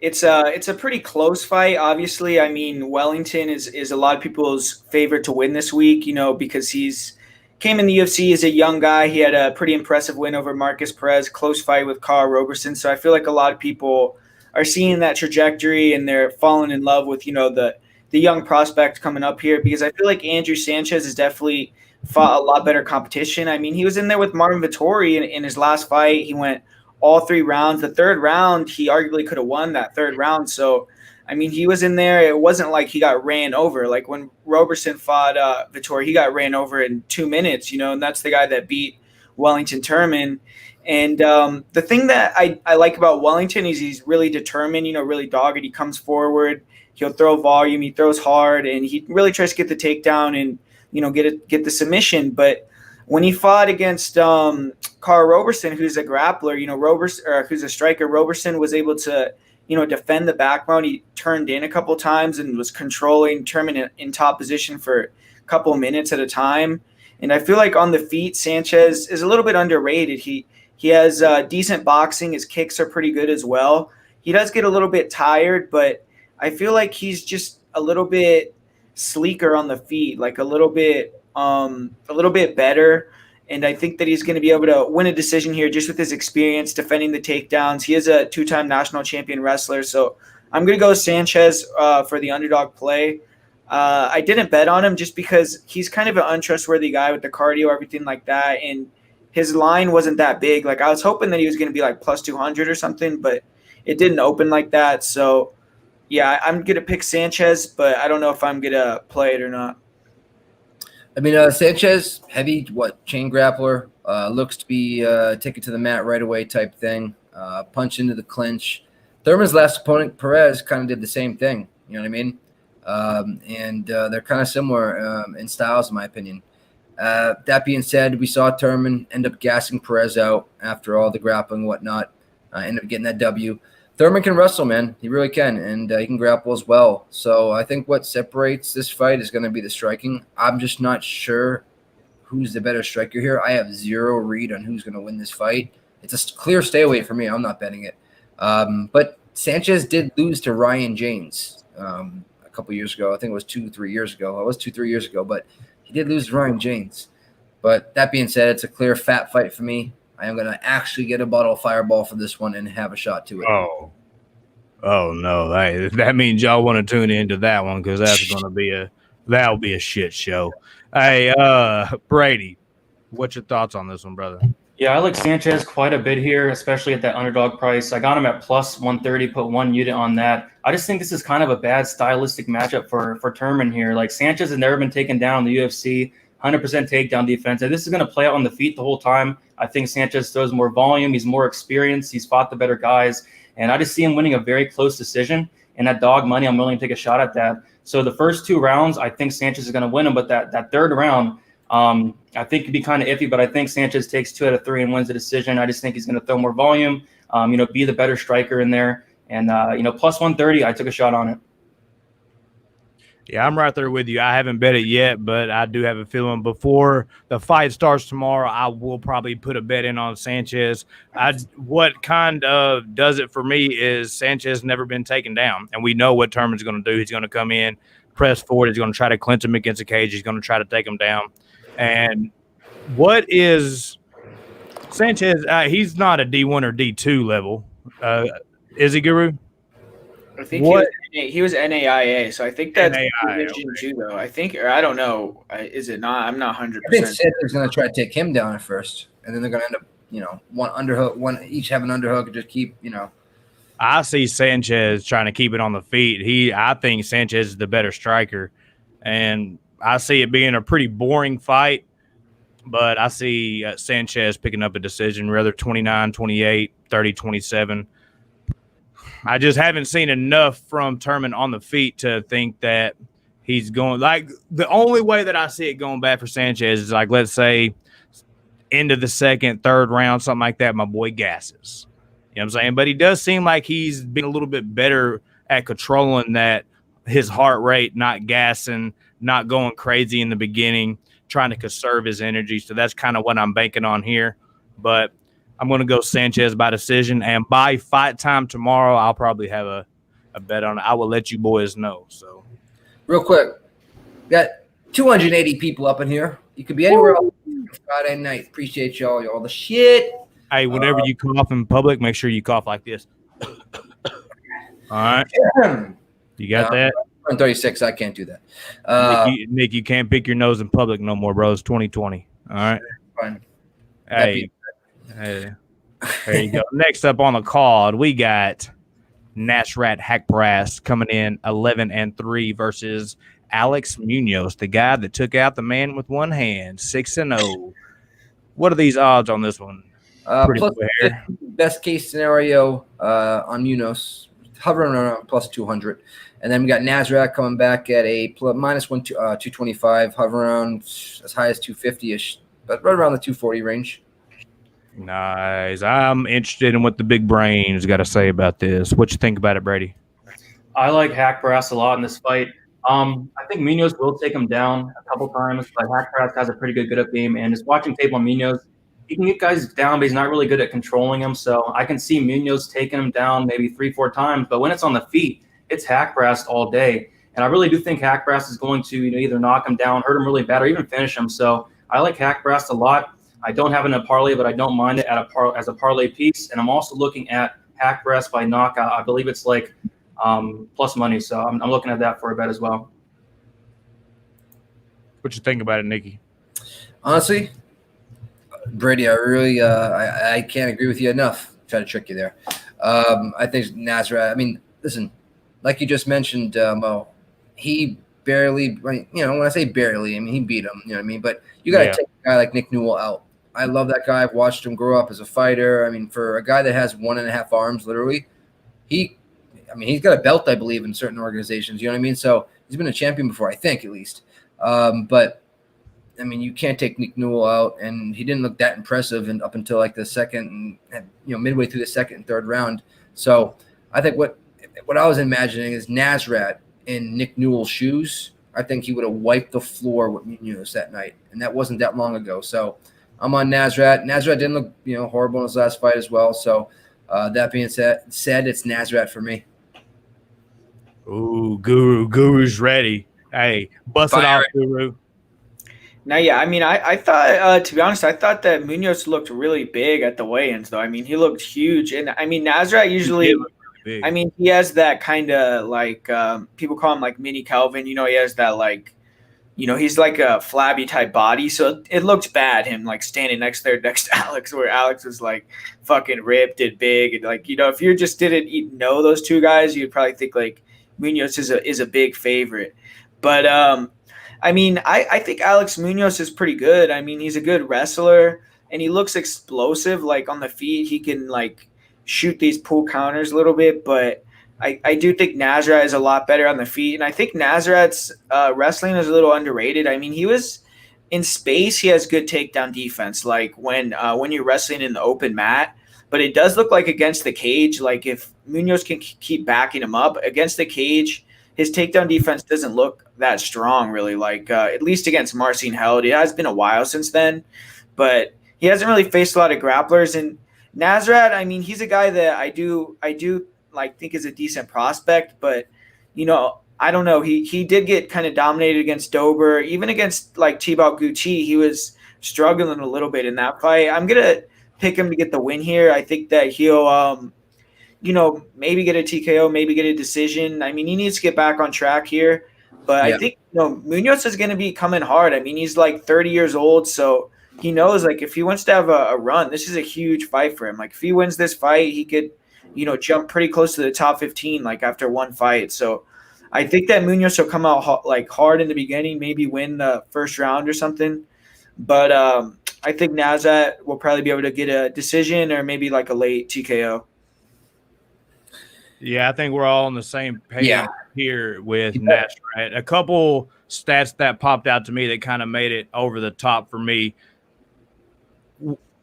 it's a pretty close fight. Obviously, I mean, Wellington is a lot of people's favorite to win this week. You know, because he's came in the UFC as a young guy. He had a pretty impressive win over Marcus Perez, close fight with Carl Roberson. So I feel like a lot of people are seeing that trajectory and they're falling in love with, the young prospect coming up here, because I feel like Andrew Sanchez has definitely fought a lot better competition. I mean, he was in there with Marvin Vettori in his last fight. He went all 3 rounds. The third round, he arguably could have won that third round. So, I mean, he was in there. It wasn't like he got ran over. Like when Roberson fought Vettori, he got ran over in 2 minutes, and that's the guy that beat Wellington Turman. And the thing that I like about Wellington is he's really determined, really dogged. He comes forward, he'll throw volume, he throws hard, and he really tries to get the takedown and, get the submission. But when he fought against Carl Roberson, who's a grappler, who's a striker, Roberson was able to, defend the backbone. He turned in a couple times and was controlling Turman in top position for a couple minutes at a time. And I feel like on the feet, Sanchez is a little bit underrated. He has decent boxing. His kicks are pretty good as well. He does get a little bit tired, but I feel like he's just a little bit sleeker on the feet, like a little bit better. And I think that he's going to be able to win a decision here just with his experience defending the takedowns. He is a 2-time national champion wrestler. So I'm going to go Sanchez for the underdog play. I didn't bet on him just because he's kind of an untrustworthy guy with the cardio, everything like that. And his line wasn't that big. Like, I was hoping that he was going to be like plus 200 or something, but it didn't open like that. So, yeah, I'm going to pick Sanchez, but I don't know if I'm going to play it or not. I mean, Sanchez, heavy, chain grappler, looks to be take it to the mat right away type thing, punch into the clinch. Thurman's last opponent, Perez, kind of did the same thing. You know what I mean? And they're kind of similar in styles, in my opinion. That being said, we saw Turman end up gassing Perez out after all the grappling and whatnot, end up getting that W. Turman can wrestle, man. He really can, and he can grapple as well. So I think what separates this fight is going to be the striking. I'm just not sure who's the better striker here. I have zero read on who's going to win this fight. It's a clear stay away for me. I'm not betting it. But Sanchez did lose to Ryan James a couple years ago. I think it was 2-3 years ago. It was 2-3 years ago, but he did lose to Ryan James. But that being said, it's a clear fat fight for me. I am going to actually get a bottle of Fireball for this one and have a shot to it. Oh no! That means y'all want to tune into that one because that'll be a shit show. Hey, Brady, what's your thoughts on this one, brother? Yeah, I like Sanchez quite a bit here, especially at that underdog price. I got him at plus 130, put 1 unit on that. I just think this is kind of a bad stylistic matchup for Turman here. Like, Sanchez has never been taken down in the UFC, 100% takedown defense. And this is going to play out on the feet the whole time. I think Sanchez throws more volume. He's more experienced. He's fought the better guys. And I just see him winning a very close decision. And at dog money, I'm willing to take a shot at that. So the first 2 rounds, I think Sanchez is going to win them. But that third round, I think it'd be kind of iffy, but I think Sanchez takes 2 out of 3 and wins the decision. I just think he's going to throw more volume, be the better striker in there. And, plus 130, I took a shot on it. Yeah, I'm right there with you. I haven't bet it yet, but I do have a feeling before the fight starts tomorrow, I will probably put a bet in on Sanchez. What kind of does it for me is Sanchez never been taken down, and we know what Turman's going to do. He's going to come in, press forward. He's going to try to clinch him against the cage. He's going to try to take him down. And what is Sanchez? He's not a D1 or D2 level. Is he, Guru? I think he was NAIA, so I think that's Division 2, though. I think, or I don't know. Is it not? I'm not 100%. I think Sanchez going to try to take him down at first, and then they're going to end up, one underhook, one each have an underhook, and just keep, I see Sanchez trying to keep it on the feet. I think Sanchez is the better striker, and I see it being a pretty boring fight, but I see Sanchez picking up a decision, rather 29-28, 30-27. I just haven't seen enough from Turman on the feet to think that he's going – like, the only way that I see it going bad for Sanchez is, like, let's say, end of the second, third round, something like that, my boy gasses. You know what I'm saying? But he does seem like he's been a little bit better at controlling that, his heart rate, not gassing, not going crazy in the beginning, trying to conserve his energy. So that's kind of what I'm banking on here. But I'm going to go Sanchez by decision. And by fight time tomorrow, I'll probably have a bet on it. I will let you boys know. So, real quick, we got 280 people up in here. You could be anywhere else Friday night. Appreciate y'all the shit. Hey, whenever you cough in public, make sure you cough like this. All right. You got that? I'm 36. I can't do that. Nick, you can't pick your nose in public no more, bro. It's 2020. All right. Fine. Hey, there you go. Next up on the card, we got Nasrat Hakparas coming in 11-3 versus Alex Munoz, the guy that took out the man with one hand, 6-0. What are these odds on this one? Plus best case scenario on Munoz, hovering around plus 200. And then we got Nasrat coming back at a minus 225, hovering around as high as 250-ish, but right around the 240 range. Nice. I'm interested in what the big brain's got to say about this. What you think about it, Brady? I like Hakparas a lot in this fight. I think Munoz will take him down a couple times, but Hakparas has a pretty good up game. And just watching tape on Munoz, he can get guys down, but he's not really good at controlling them. So I can see Munoz taking him down maybe 3-4 times. But when it's on the feet, it's Hakparas all day. And I really do think Hakparas is going to either knock him down, hurt him really bad, or even finish him. So I like Hakparas a lot. I don't have it in a parlay, but I don't mind it as a parlay piece. And I'm also looking at Hakparas by knockout. I believe it's like plus money. So I'm looking at that for a bet as well. What you think about it, Nikki? Honestly, Brady, I really I can't agree with you enough. Try to trick you there. I think Nasrat. I mean, listen, like you just mentioned, Mo, he barely. When I say barely, I mean he beat him. You know what I mean? But you got to take a guy like Nick Newell out. I love that guy. I've watched him grow up as a fighter. I mean, for a guy that has 1.5 arms, literally, he's got a belt, I believe, in certain organizations. You know what I mean? So he's been a champion before, I think, at least. But I mean, you can't take Nick Newell out, and he didn't look that impressive and up until like the second and midway through the second and third round. So I think what I was imagining is Nasrat in Nick Newell's shoes. I think he would have wiped the floor with Munoz that night, and that wasn't that long ago. So I'm on Nasrat. Nasrat didn't look horrible in his last fight as well. So that being said, it's Nasrat for me. Ooh, Guru's ready. Hey, bust it off, Guru. Now, yeah, I mean, I thought, to be honest, I thought that Munoz looked really big at the weigh-ins, though. I mean, he looked huge. And, I mean, Nasrat usually – I mean, he has that kind of, like, people call him, like, mini Calvin. He has that, like, he's like a flabby type body, so it looked bad him like standing next to Alex, where Alex was like fucking ripped and big, and like if you just didn't know those two guys, you'd probably think like Munoz is a big favorite. But I mean, I think Alex Munoz is pretty good. I mean, he's a good wrestler and he looks explosive. Like on the feet, he can like shoot these pull counters a little bit, but I do think Nasrat is a lot better on the feet, and I think Nasrat's wrestling is a little underrated. I mean, he was in space. He has good takedown defense, like when you're wrestling in the open mat. But it does look like against the cage, like if Munoz can keep backing him up against the cage, his takedown defense doesn't look that strong, really. Like at least against Marcin Held, it has been a while since then, but he hasn't really faced a lot of grapplers. And Nasrat, I mean, he's a guy that I do like think is a decent prospect, but I don't know. He did get kind of dominated against Dober, even against like Thibaut Gucci. He was struggling a little bit in that fight. I'm gonna pick him to get the win here. I think that he'll maybe get a TKO, maybe get a decision. I mean, he needs to get back on track here, but I think Munoz is going to be coming hard. I mean, he's like 30 years old, so he knows like if he wants to have a run, this is a huge fight for him. Like if he wins this fight, he could jump pretty close to the top 15 like after one fight. So I think that Munoz will come out like hard in the beginning, maybe win the first round or something. But I think Nasrat will probably be able to get a decision or maybe like a late TKO. Yeah, I think we're all on the same page here with Nasrat. A couple stats that popped out to me that kind of made it over the top for me.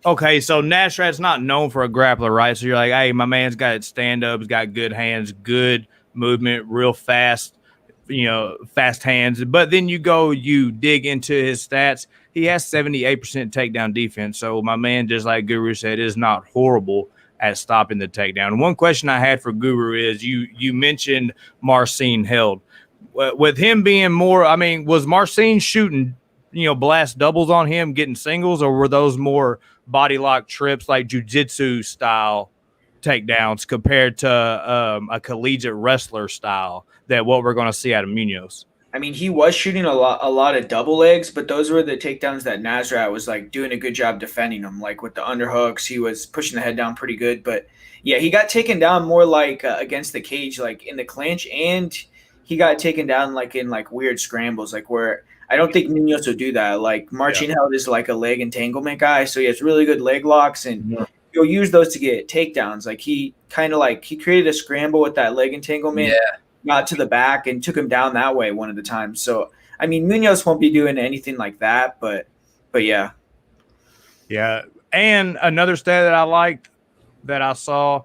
Okay, so Nasrat's not known for a grappler, right? So you're like, hey, my man's got stand-ups, got good hands, good movement, real fast, fast hands. But then you dig into his stats. He has 78% takedown defense. So my man, just like Guru said, is not horrible at stopping the takedown. One question I had for Guru is you mentioned Marcin Held. With him being more, I mean, was Marcin shooting, blast doubles on him, getting singles, or were those more body lock trips like jiu-jitsu style takedowns compared to a collegiate wrestler style that what we're going to see out of Munoz? I mean, he was shooting a lot of double legs, but those were the takedowns that Nasrat was like doing a good job defending them. Like with the underhooks, he was pushing the head down pretty good. But yeah, he got taken down more like against the cage, like in the clinch, and he got taken down like in like weird scrambles, like where I don't think Munoz would do that. Like Marcin Held is like a leg entanglement guy, so he has really good leg locks, and he'll use those to get takedowns. Like he created a scramble with that leg entanglement. Yeah. Got to the back and took him down that way one of the times. So, I mean, Munoz won't be doing anything like that, but yeah. Yeah. And another stat that I liked that I saw,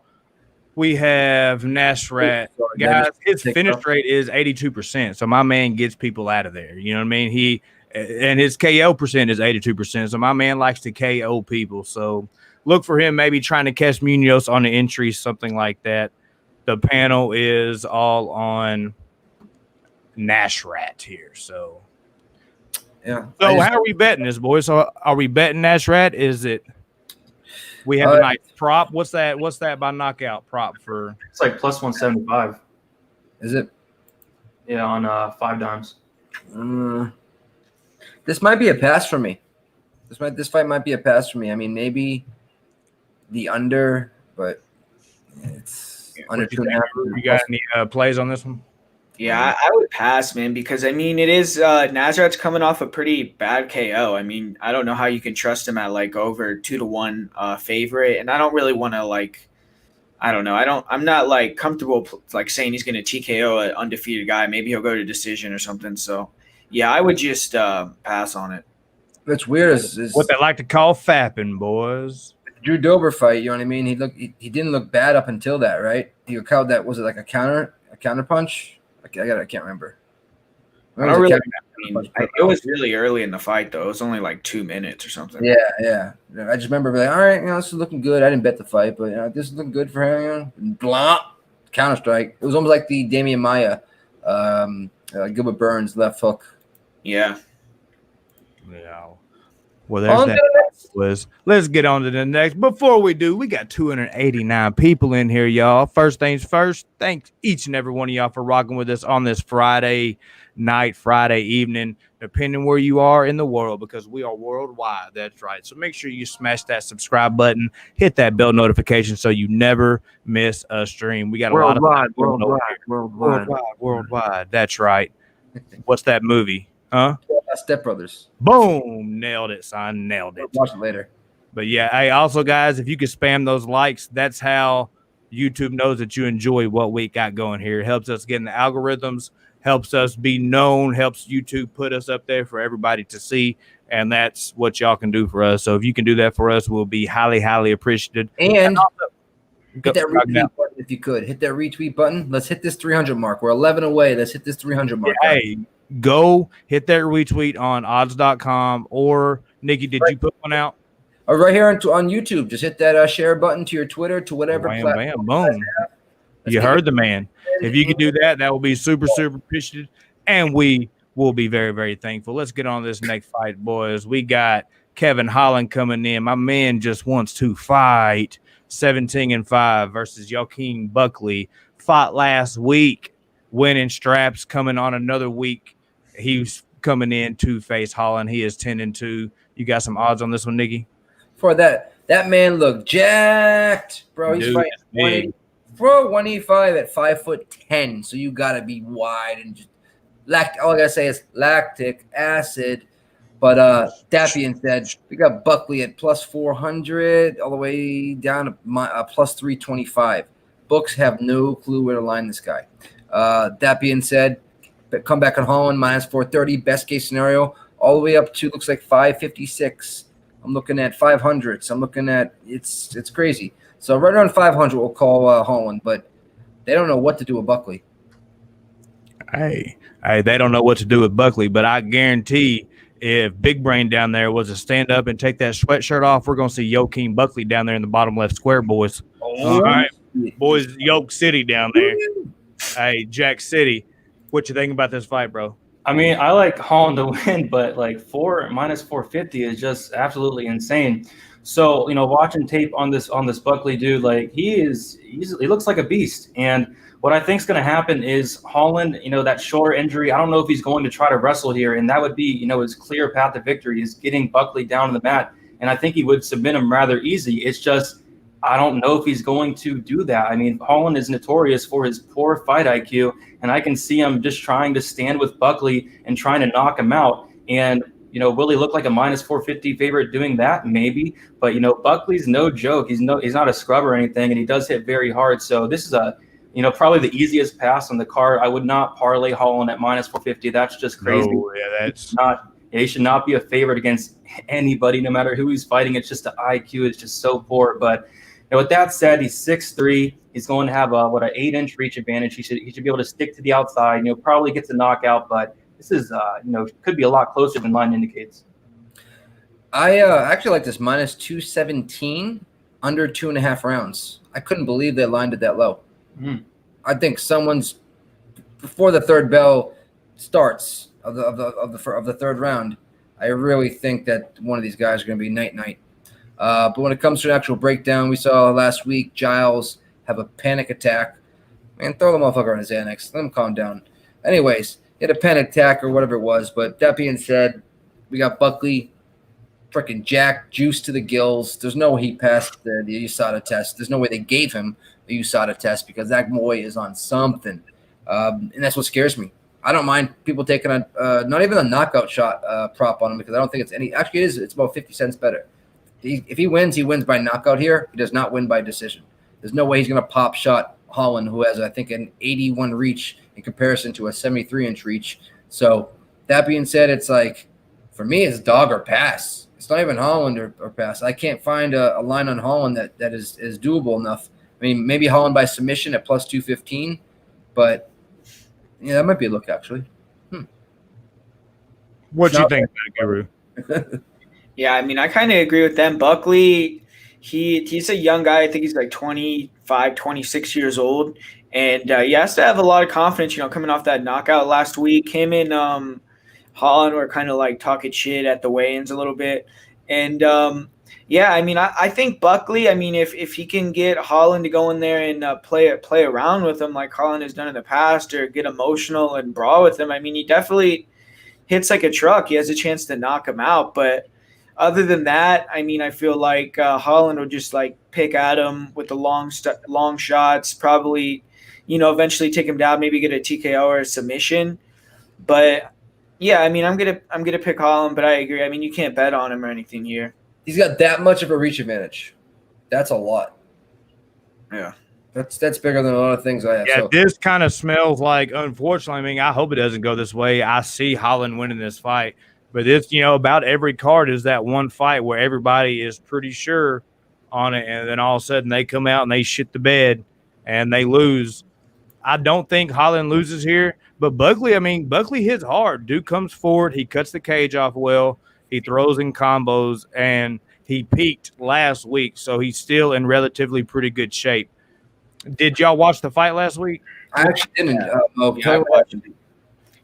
we have Nasrat. Guys, his finish rate is 82%. So my man gets people out of there. You know what I mean? And his KO percent is 82%. So my man likes to KO people. So look for him maybe trying to catch Munoz on the entry, something like that. The panel is all on Nasrat here. So, yeah. So how are we betting this, boys? So are we betting Nasrat? Is it we have a nice prop? What's that? What's that by knockout prop for? It's like plus 175. Is it? Yeah, on 5 dimes. This might be a pass for me. This fight might be a pass for me. I mean, maybe the under, but it's under 2.5. You got any plays on this one? Yeah, I would pass, man, because I mean it is Nasrat's coming off a pretty bad KO. I mean, I don't know how you can trust him at like over 2-1 favorite, and I don't really want to like. I don't know. I'm not like comfortable like saying he's going to TKO an undefeated guy. Maybe he'll go to decision or something. So yeah, I would just pass on it. What's weird is what they like to call fapping, boys. Drew Dober fight, you know what I mean? He didn't look bad up until that, right? He caught that, was it like a counter punch? I can't remember. It was really early in the fight though. It was only like 2 minutes or something. Yeah. I just remember being like, all right, this is looking good. I didn't bet the fight, but this is looking good for him. Blah, counter strike. It was almost like the Damian Maia, Gilbert Burns left hook. Yeah. Well, there's that. Let's get on to the next. Before we do, we got 289 people in here, y'all. First things first, thanks each and every one of y'all for rocking with us on this Friday night, Friday evening, depending where you are in the world, because we are worldwide. That's right. So make sure you smash that subscribe button, hit that bell notification so you never miss a stream. We got a lot of worldwide. That's right. What's that movie? Huh? Step Brothers. Boom. Nailed it, son. Nailed it. Watch it later. But yeah, hey, also, guys, if you could spam those likes, that's how YouTube knows that you enjoy what we got going here. It helps us get in the algorithms, helps us be known, helps YouTube put us up there for everybody to see. And that's what y'all can do for us. So if you can do that for us, we'll be highly, highly appreciated. And hit that retweet button if you could. Hit that retweet button. Let's hit this 300 mark. We're 11 away. Let's hit this 300 mark. Yeah, hey, go hit that retweet on odds.com. Or, Nikki, did you put one out? Right here on YouTube. Just hit that share button to your Twitter, to whatever platform. Boom. You heard the man. If you could do that, that will be super, super appreciated. And we will be very, very thankful. Let's get on this next fight, boys. We got Kevin Holland coming in. My man just wants to fight 17-5 versus Joaquin Buckley. Fought last week, winning straps, coming on another week. He's coming in to face Holland. He is 10-2. You got some odds on this one, Nikki? For that man looked jacked, bro. He's fighting 185 at 5'10". So you gotta be wide and just all I gotta say is lactic acid. But that being said, we got Buckley at plus 400 all the way down to plus 325. Books have no clue where to line this guy. That being said, come back on Holland minus 430. Best case scenario, all the way up to looks like 556. I'm looking at 500. So I'm looking at it's crazy. So right around 500, we'll call Holland, but they don't know what to do with Buckley. Hey, they don't know what to do with Buckley, but I guarantee if Big Brain down there was to stand up and take that sweatshirt off, we're going to see Joaquin Buckley down there in the bottom left square, boys. All right, boys, Yoke City down there. Hey, Jack City, what you think about this fight, bro? I mean, I like Holland to win, but like minus 450 is just absolutely insane. So, watching tape on this Buckley dude, like he looks like a beast. And what I think is going to happen is Holland, that shoulder injury, I don't know if he's going to try to wrestle here. And that would be, his clear path to victory is getting Buckley down to the mat. And I think he would submit him rather easy. It's just, I don't know if he's going to do that. I mean, Holland is notorious for his poor fight IQ. And I can see him just trying to stand with Buckley and trying to knock him out. And, will he look like a minus 450 favorite doing that? Maybe. But, Buckley's no joke. He's not a scrub or anything. And he does hit very hard. So this is probably the easiest pass on the card. I would not parlay Holland at minus 450. That's just crazy. No, yeah, that's not. He should not be a favorite against anybody, no matter who he's fighting. It's just the IQ is just so poor. But with that said, he's 6'3". He's going to have an 8-inch reach advantage. He should be able to stick to the outside. Probably gets a knockout, but this is could be a lot closer than line indicates. I actually like this minus 217 under 2.5 rounds. I couldn't believe they lined it that low. I think someone's before the third bell starts of the third round. I really think that one of these guys are going to be night. But when it comes to an actual breakdown, we saw last week Giles have a panic attack. Man, throw the motherfucker on his Xanax. Let him calm down. Anyways, he had a panic attack or whatever it was. But that being said, we got Buckley, freaking Jack, juice to the gills. There's no way he passed the USADA test. There's no way they gave him a USADA test because that boy is on something. And that's what scares me. I don't mind people taking not even a knockout shot prop on him because I don't think it's any. Actually, it's about 50 cents better. If he wins by knockout here. He does not win by decision. There's no way he's going to pop shot Holland, who has, I think, an 81 reach in comparison to a 73-inch reach. So that being said, it's like, for me, it's dog or pass. It's not even Holland or pass. I can't find a line on Holland that is doable enough. I mean, maybe Holland by submission at plus 215, but yeah, that might be a look, actually. What you think, Guru? Yeah, I mean, I kind of agree with them. Buckley, he's a young guy. I think he's like 25, 26 years old. And he has to have a lot of confidence, coming off that knockout last week. Him and Holland were kind of like talking shit at the weigh-ins a little bit. And yeah, I mean, I think Buckley. I mean, if he can get Holland to go in there and play around with him like Holland has done in the past, or get emotional and brawl with him, I mean, he definitely hits like a truck. He has a chance to knock him out. But other than that, I mean, I feel like Holland will just like pick at him with the long shots, probably, eventually take him down, maybe get a TKO or a submission. But yeah, I mean, I'm gonna pick Holland, but I agree. I mean, you can't bet on him or anything here. He's got that much of a reach advantage. That's a lot. Yeah. That's bigger than a lot of things I have. Yeah, so. this kind of smells like, unfortunately, I mean, I hope it doesn't go this way. I see Holland winning this fight. But it's, about every card is that one fight where everybody is pretty sure on it, and then all of a sudden they come out and they shit the bed and they lose. I don't think Holland loses here. But Buckley, I mean, Buckley hits hard. Dude comes forward. He cuts the cage off well. He throws in combos, and he peaked last week, so he's still in relatively pretty good shape. Did y'all watch the fight last week? I actually didn't. I watched it.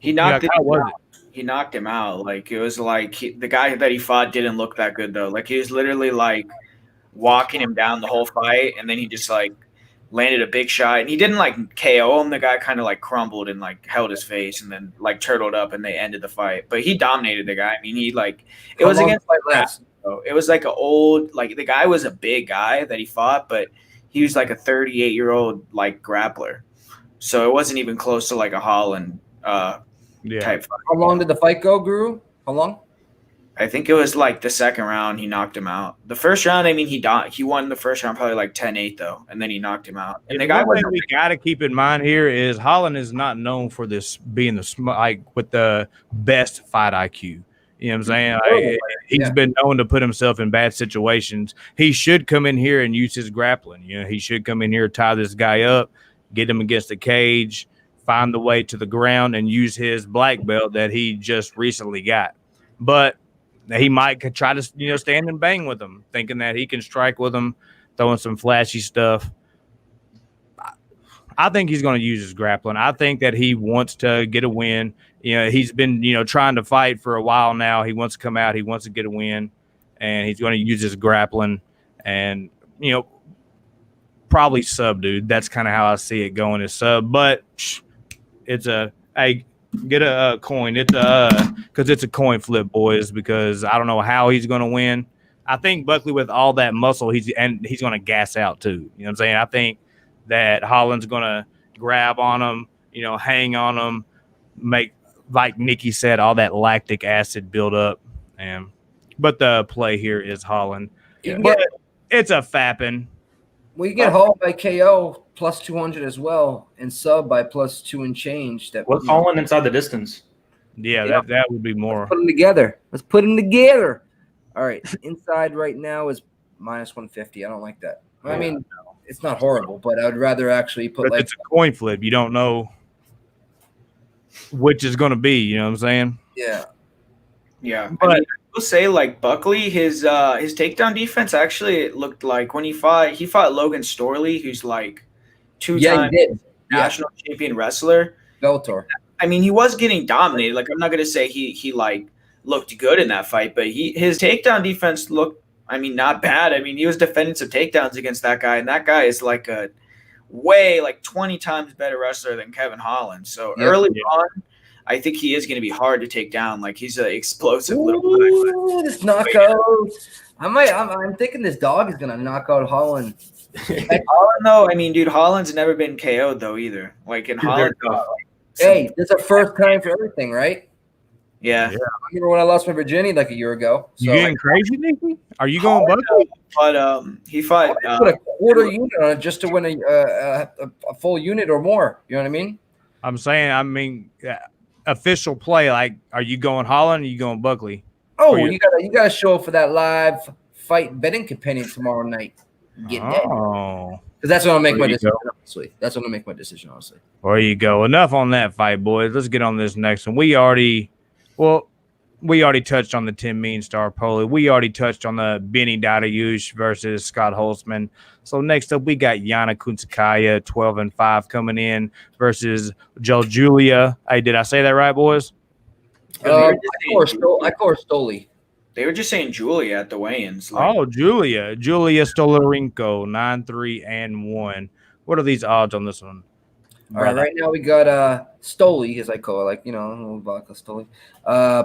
He knocked him out. He knocked him out. Like, it was like the guy that he fought didn't look that good, though. Like, he was literally, like, walking him down the whole fight, and then he just, like, landed a big shot. And he didn't, like, KO him. The guy kind of, like, crumbled and, like, held his face and then, like, turtled up, and they ended the fight. But he dominated the guy. I mean, he, like – it was against – it was, like, an old – like, the guy was a big guy that he fought, but he was, like, a 38-year-old, like, grappler. So it wasn't even close to, like, a Holland type fight. How long did the fight go, Guru? How long? I think it was like the second round he knocked him out. The first round, I mean, he won the first round probably like 10-8 though, and then he knocked him out. And the guy we got to keep in mind here is Holland is not known for this being with the best fight IQ. You know what I'm saying? He's been known to put himself in bad situations. He should come in here and use his grappling. He should come in here, tie this guy up, get him against the cage, find the way to the ground, and use his black belt that he just recently got. But he might try to, stand and bang with him, thinking that he can strike with him, throwing some flashy stuff. I think he's going to use his grappling. I think that he wants to get a win. He's been, trying to fight for a while now. He wants to come out. He wants to get a win, and he's going to use his grappling and, probably sub, dude. That's kind of how I see it going, is sub. But it's get a coin. It's because it's a coin flip, boys, because I don't know how he's going to win. I think Buckley, with all that muscle, he's going to gas out too. You know what I'm saying? I think that Holland's going to grab on him, hang on him, make, like Nikki said, all that lactic acid build up. But the play here is Holland. But it's a fapping. We get Holland by KO plus 200 as well, and sub by plus 2 and change. What's Holland inside the distance? Yeah, that would be more. Let's put them together. All right, inside right now is minus 150. I don't like that. I mean, it's not horrible, but I would rather actually put it's a coin flip. You don't know which is going to be. You know what I'm saying? Yeah. Yeah, but I will say, like, Buckley, his takedown defense actually looked like when he fought Logan Storley, who's like two-time national champion wrestler. Bellator. I mean, he was getting dominated. Like, I'm not gonna say he like looked good in that fight, but his takedown defense looked, I mean, not bad. I mean, he was defending some takedowns against that guy, and that guy is like a way, like, 20 times better wrestler than Kevin Holland. So early on, I think he is going to be hard to take down. Like, he's an explosive little guy. This knockout. I'm thinking this dog is going to knock out Holland. Holland, though, I mean, dude, Holland's never been KO'd, though, either. Like, in Holland. Hey, this is a first time for everything, right? Yeah. I remember when I lost my virginity like a year ago. So, you getting crazy, Nicky? Are you going Buckley? But he fought. Put a quarter unit on it just to win a full unit or more. You know what I mean? I'm saying, official play, like, are you going Holland or are you going Buckley? Oh, you gotta show up for that live fight betting companion tomorrow night. Because that's when I'll make my decision. Honestly, that's when I'll make my decision. Honestly, there you go. Enough on that fight, boys. Let's get on this next one. We already touched on the Tim Mean Staropoli. We already touched on the Benny Dariush versus Scott Holtzman. So next up, we got Yana Kunitskaya, 12-5, coming in versus Julija. Hey, did I say that right, boys? I call her Stoli. They were just saying Julia at the weigh-ins. Julia Stoliarenko 9-3-1. What are these odds on this one? All right now we got Stoli, as I call it, like, little vodka Stoli.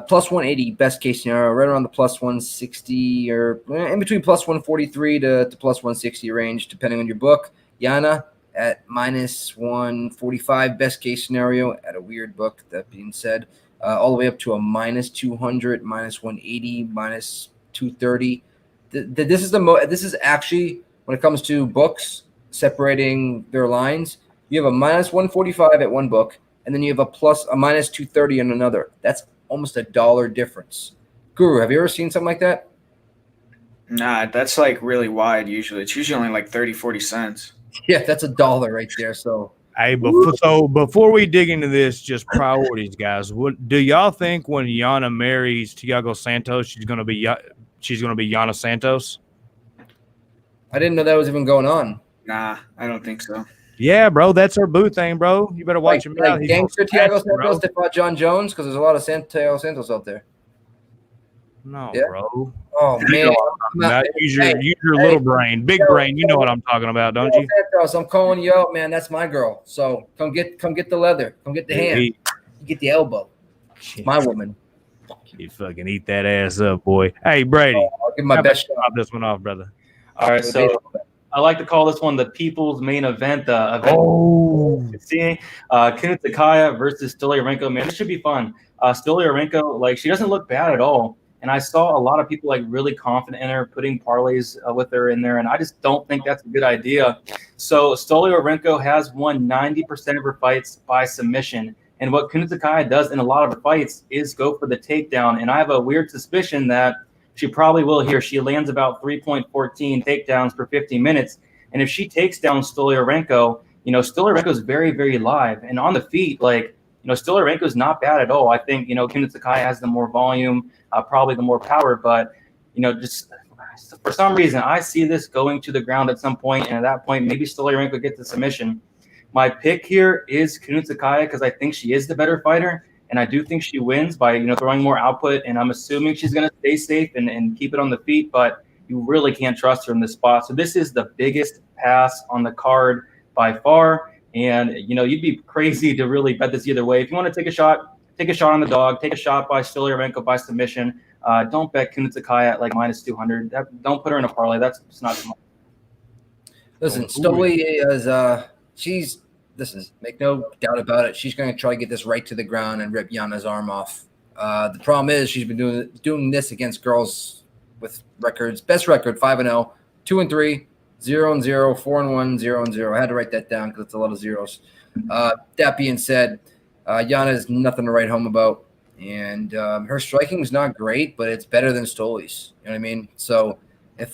Plus 180, best case scenario, right around the plus 160 or in between plus 143 to plus 160 range, depending on your book. Yana at minus 145, best case scenario at a weird book, that being said. All the way up to a minus 200, minus 180, minus 230. This is actually, when it comes to books separating their lines, you have a minus 145 at one book, and then you have a minus 230 in another. That's almost $1 difference. Guru, have you ever seen something like that? Nah, that's like really wide usually. It's usually only like 30, 40 cents. Yeah, that's $1 right there. So, hey, before we dig into this, just priorities, guys. What do y'all think when Yana marries Thiago Santos, she's gonna be Yana Santos? I didn't know that was even going on. Nah, I don't think so. Yeah, bro, that's her boo thing, bro. You better watch him out. Like gangster Thiago Santos that fought John Jones, because there's a lot of Thiago Santos out there. No, yeah. Bro. Oh man, Use your little brain, big brain. You know what I'm talking about, don't you? Santos, I'm calling you out, man. That's my girl. So come get the leather. Come get the hand. You get the elbow. My woman. You fucking eat that ass up, boy. Hey, Brady. I'll give my best shot. Pop this one off, brother. All right, so I like to call this one the people's main event. Seeing Kunitskaya versus Stoliarenko. Man, this should be fun. Stoliarenko, like, she doesn't look bad at all. And I saw a lot of people like really confident in her, putting parlays with her in there, and I just don't think that's a good idea. So Stoliarenko has won 90% of her fights by submission. And what Kunitskaya does in a lot of her fights is go for the takedown. And I have a weird suspicion that she probably will here. She lands about 3.14 takedowns per 50 minutes. And if she takes down Stoliarenko, Stoliarenko is very, very live. And on the feet, like, Stoliarenko is not bad at all. I think, Kunitskaya has the more volume, probably the more power. But, just for some reason, I see this going to the ground at some point. And at that point, maybe Stoliarenko gets the submission. My pick here is Kunitskaya because I think she is the better fighter. And I do think she wins by, throwing more output. And I'm assuming she's going to stay safe and keep it on the feet. But you really can't trust her in this spot. So this is the biggest pass on the card by far. And, you'd be crazy to really bet this either way. If you want to take a shot on the dog, take a shot by Stoliarenko by submission. Don't bet Kunitskaya at like minus 200. Don't put her in a parlay. That's not too much. Listen, Stoli is make no doubt about it. She's going to try to get this right to the ground and rip Yana's arm off. The problem is she's been doing this against girls with records. Best record, 5-0, 2-3, 0-0, 4-1, 0-0. I had to write that down because it's a lot of zeros. That being said, Yana is nothing to write home about. And her striking is not great, but it's better than Stoli's. You know what I mean? So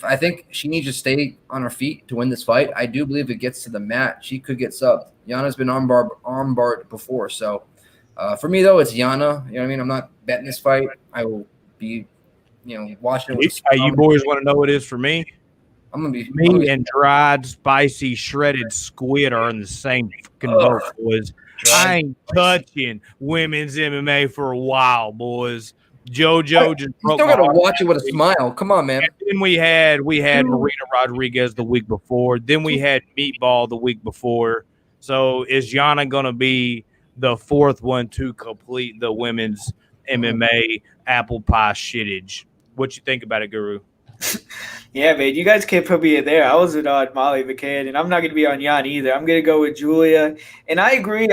I think she needs to stay on her feet to win this fight. I do believe it gets to the mat, she could get subbed. Yana's been armbarred before. So for me, though, it's Yana. You know what I mean? I'm not betting this fight. I will be, watching it. Hey, you boys want to know what it is for me? Me and dried, spicy, shredded squid are in the same fucking boat, boys. I ain't touching women's MMA for a while, boys. JoJo just broke. Still gotta watch it with a smile. Come on, man. And then we had Marina Rodriguez the week before. Then we had Meatball the week before. So is Yana gonna be the fourth one to complete the women's MMA apple pie shittage? What you think about it, Guru? Yeah, man, you guys can't put me there. I was on Molly McCann, and I'm not going to be on Jan either. I'm going to go with Julia, and I agree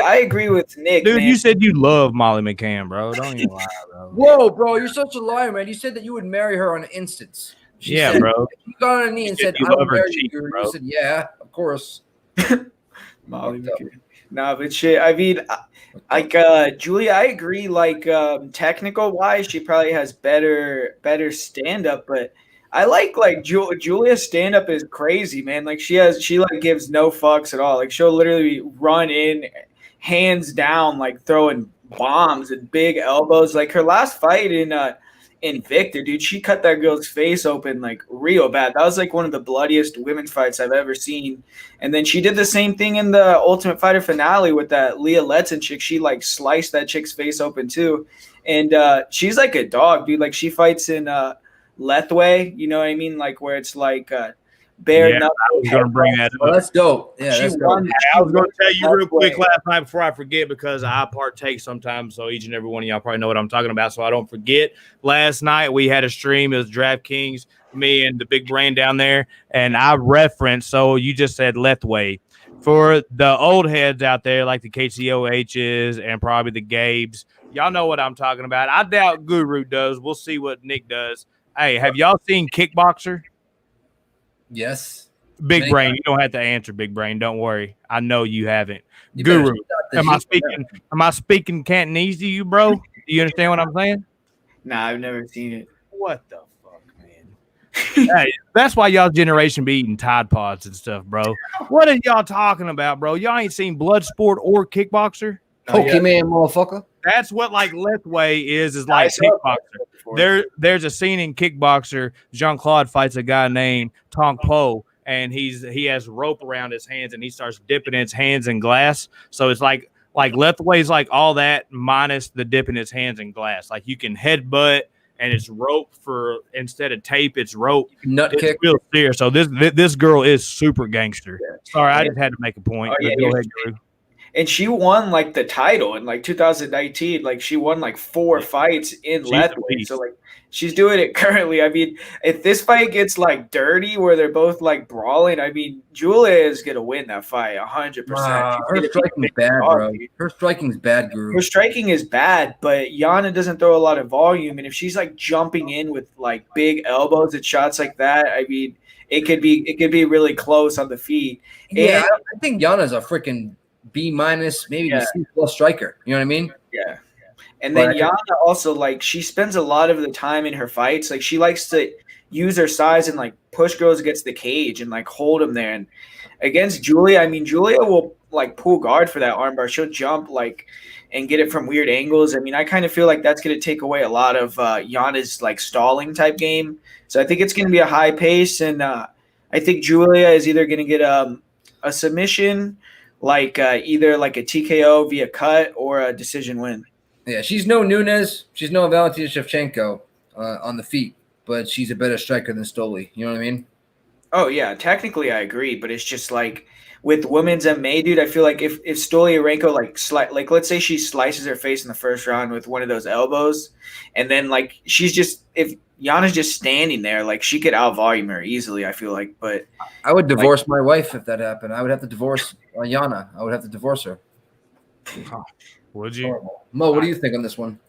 with Nick. Dude, man. You said you love Molly McCann, bro. Don't even lie, bro. Whoa, bro, you're such a liar, man. You said that you would marry her on an instance. Yeah, bro. You got on a knee and said, you I love would her marry cheek, you. bro. You said, yeah, of course. Molly McCann. Nah, but shit, I mean, like Julia, I agree. Like technical wise, she probably has better stand up, but I like Julia's stand up is crazy, man. Like she gives no fucks at all. Like she'll literally run in, hands down, like throwing bombs and big elbows. Like her last fight in Victor, dude, she cut that girl's face open like real bad. That was like one of the bloodiest women's fights I've ever seen. And then she did the same thing in the Ultimate Fighter finale with that Leah Letson chick. She like sliced that chick's face open too. And she's like a dog, dude. Like she fights in Lethway. You know what I mean? Like where it's like bare Yeah, knuckle. I was going to bring that Well, up. that's dope. Yeah, She that's won. dope. I was going to tell you real quick Lethway. last night before I forget, because I partake sometimes, so each and every one of y'all probably know what I'm talking about, so I don't forget. Last night we had a stream. It was DraftKings, me and the big brain down there, and I referenced, so you just said Lethway. For the old heads out there, like the KCOHs and probably the Gabes, y'all know what I'm talking about. I doubt Guru does. We'll see what Nick does. Hey, have y'all seen Kickboxer? Yes. Big Many brain, times. you don't have to answer, big brain. Don't worry. I know you haven't. You better Guru, check out the am I Jeep. speaking? Am I speaking Cantonese to you, bro? Do you understand what I'm saying? Nah, I've never seen it. What the fuck, man? Hey, that's why y'all generation be eating Tide Pods and stuff, bro. What are y'all talking about, bro? Y'all ain't seen Bloodsport or Kickboxer? Pokemon, motherfucker. That's what like Lethway is like Kickboxer. There's a scene in Kickboxer. Jean-Claude fights a guy named Tong Po, and he has rope around his hands, and he starts dipping his hands in glass. So it's like Lethway's like all that minus the dipping his hands in glass. Like you can headbutt, and it's rope for instead of tape, it's rope. Nut It's kick. real serious. So this girl is super gangster. Sorry, I just had to make a point. Oh, yeah, Go ahead, Drew. And she won like the title in like 2019. Like she won like 4 fights in She's a Lethway. beast. So like she's doing it currently. I mean, if this fight gets like dirty where they're both like brawling, I mean, Julia is gonna win that fight 100%. Her striking's bad, bro. Her striking's bad, Guru. Her striking is bad, but Yana doesn't throw a lot of volume. And if she's like jumping in with like big elbows and shots like that, I mean, it could be really close on the feet. Yeah, And- I think Yana's a freaking B minus, maybe Yeah. C plus striker. You know what I mean? Yeah. And then But- Yana also, like, she spends a lot of the time in her fights. Like, she likes to use her size and, like, push girls against the cage and, like, hold them there. And against Julia, I mean, Julia will, like, pull guard for that armbar. She'll jump, like, and get it from weird angles. I mean, I kind of feel like that's going to take away a lot of Yana's, like, stalling type game. So I think it's going to be a high pace. And I think Julia is either going to get a submission, like either like a TKO via cut or a decision win. Yeah, she's no Nunes. She's no Valentina Shevchenko on the feet, but she's a better striker than Stoli. You know what I mean? Oh, yeah, technically I agree, but it's just like with women's MMA, dude, I feel like if Stoliarenko, like let's say she slices her face in the first round with one of those elbows, and then like if Yana's just standing there, like she could out-volume her easily, I feel like. But I would divorce my wife if that happened. I would have to divorce Yana. I would have to divorce her. Would you? Horrible. Mo, what do you think on this one?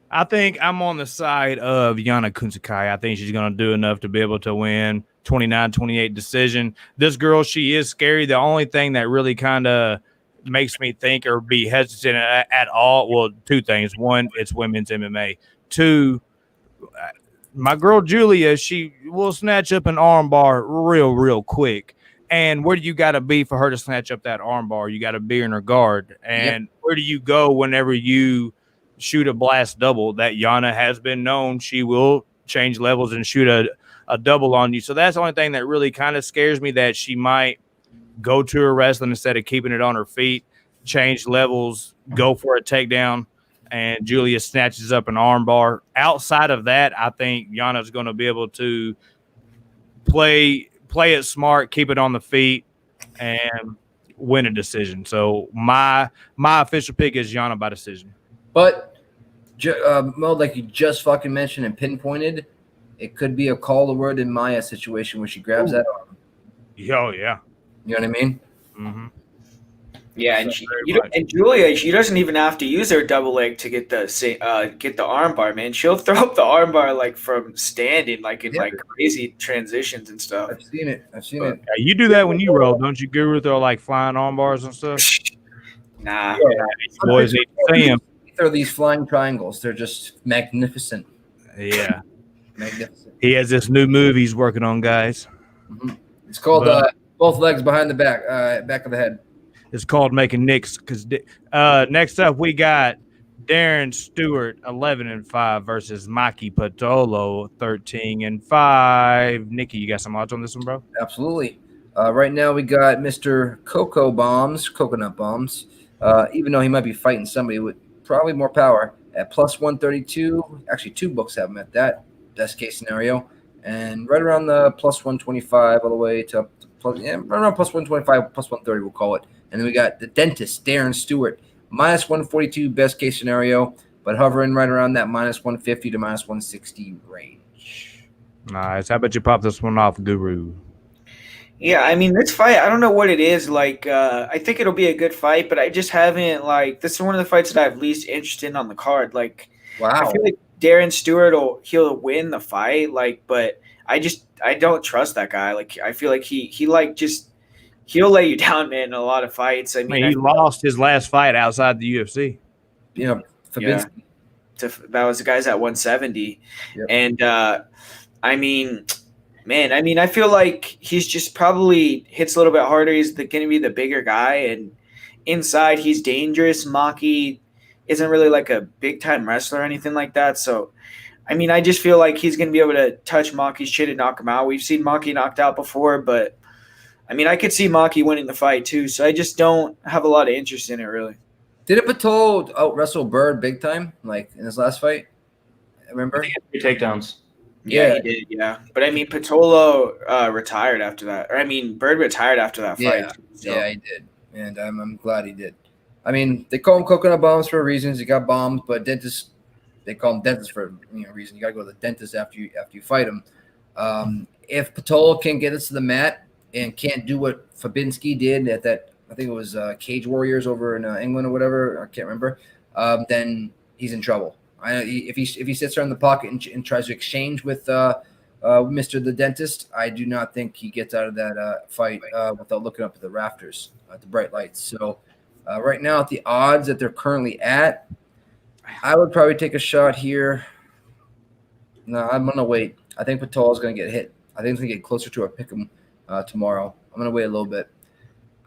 I think I'm on the side of Yana Kunitskaya. I think she's going to do enough to be able to win 29-28 decision. This girl, she is scary. The only thing that really kind of makes me think or be hesitant at all, well, 2 things. 1, it's women's MMA. 2, my girl Julia, she will snatch up an armbar real quick. And where do you got to be for her to snatch up that armbar? You got to be in her guard. And where do you go whenever you shoot a blast double? That Yana has been known she will change levels and shoot a double on you. So that's the only thing that really kind of scares me, that she might go to her wrestling instead of keeping it on her feet, change levels, go for a takedown, and Julia snatches up an armbar. Outside of that, I think Yana's going to be able to play it smart, keep it on the feet, and win a decision. So my official pick is Yana by decision. But Mo, like you just fucking mentioned and pinpointed, it could be a call the word in Maya situation where she grabs that arm. Oh yeah. You know what I mean? Mm-hmm. yeah, and Julia, she doesn't even have to use her double leg to get the armbar, man. She'll throw up the armbar like from standing, like in like crazy transitions and stuff. I've seen it. Yeah, you do that when you roll, don't you, Guru? Throw like flying armbars and stuff. Nah. Boys ain't saying. They're these flying triangles. They're just magnificent. Yeah. Magnificent. He has this new move he's working on, guys. Mm-hmm. It's called both legs behind the back of the head. It's called making nicks. Because next up we got Darren Stewart 11-5 versus Maki Pitolo 13-5. Nikki, you got some odds on this one, bro? Absolutely. Right now we got Mr. Coconut Bombs. Even though he might be fighting somebody with probably more power at plus 132. Actually, 2 books have him at that. best case scenario, and right around the plus 125 all the way to up to right around plus 125, plus 130, we'll call it. And then we got the dentist, Darren Stewart, minus 142 best case scenario, but hovering right around that minus 150 to minus 160 range. Nice. How about you pop this one off, Guru? Yeah, I mean, this fight, I don't know what it is. Like, I think it'll be a good fight, but I just haven't, like, this is one of the fights that I have least interest in on the card. Like, Wow. I feel like Darren Stewart he'll win the fight, like, but I don't trust that guy. Like, I feel like he'll lay you down, man, in a lot of fights. I mean, he lost his last fight outside the UFC. Yeah, that was the guys at 170. Yep. And, I mean, man, I feel like he's just probably hits a little bit harder. He's going to be the bigger guy, and inside he's dangerous. Maki isn't really like a big-time wrestler or anything like that. So, I mean, I just feel like he's going to be able to touch Maki's chin and knock him out. We've seen Maki knocked out before, but, I mean, I could see Maki winning the fight too. So I just don't have a lot of interest in it, really. Didn't Pitolo out-wrestle Bird big time, like in his last fight? Remember? I think he had 3 takedowns. Yeah, he did, yeah. But, I mean, Pitolo retired after that. Or, I mean, Bird retired after that fight. So. Yeah, he did. And I'm glad he did. I mean, they call him coconut bombs for reasons. He got bombed, but dentists, they call him dentists for a reason. You got to go to the dentist after you fight him. If Pitolo can get us to the mat and can't do what Fabinski did at that, I think it was Cage Warriors over in England or whatever, I can't remember, then he's in trouble. If he sits there in the pocket and tries to exchange with Mr. the Dentist, I do not think he gets out of that fight without looking up at the rafters, at the bright lights. So right now, at the odds that they're currently at, I would probably take a shot here. No, I'm going to wait. I think Pitolo's going to get hit. I think it's going to get closer to a pick'em tomorrow. I'm going to wait a little bit.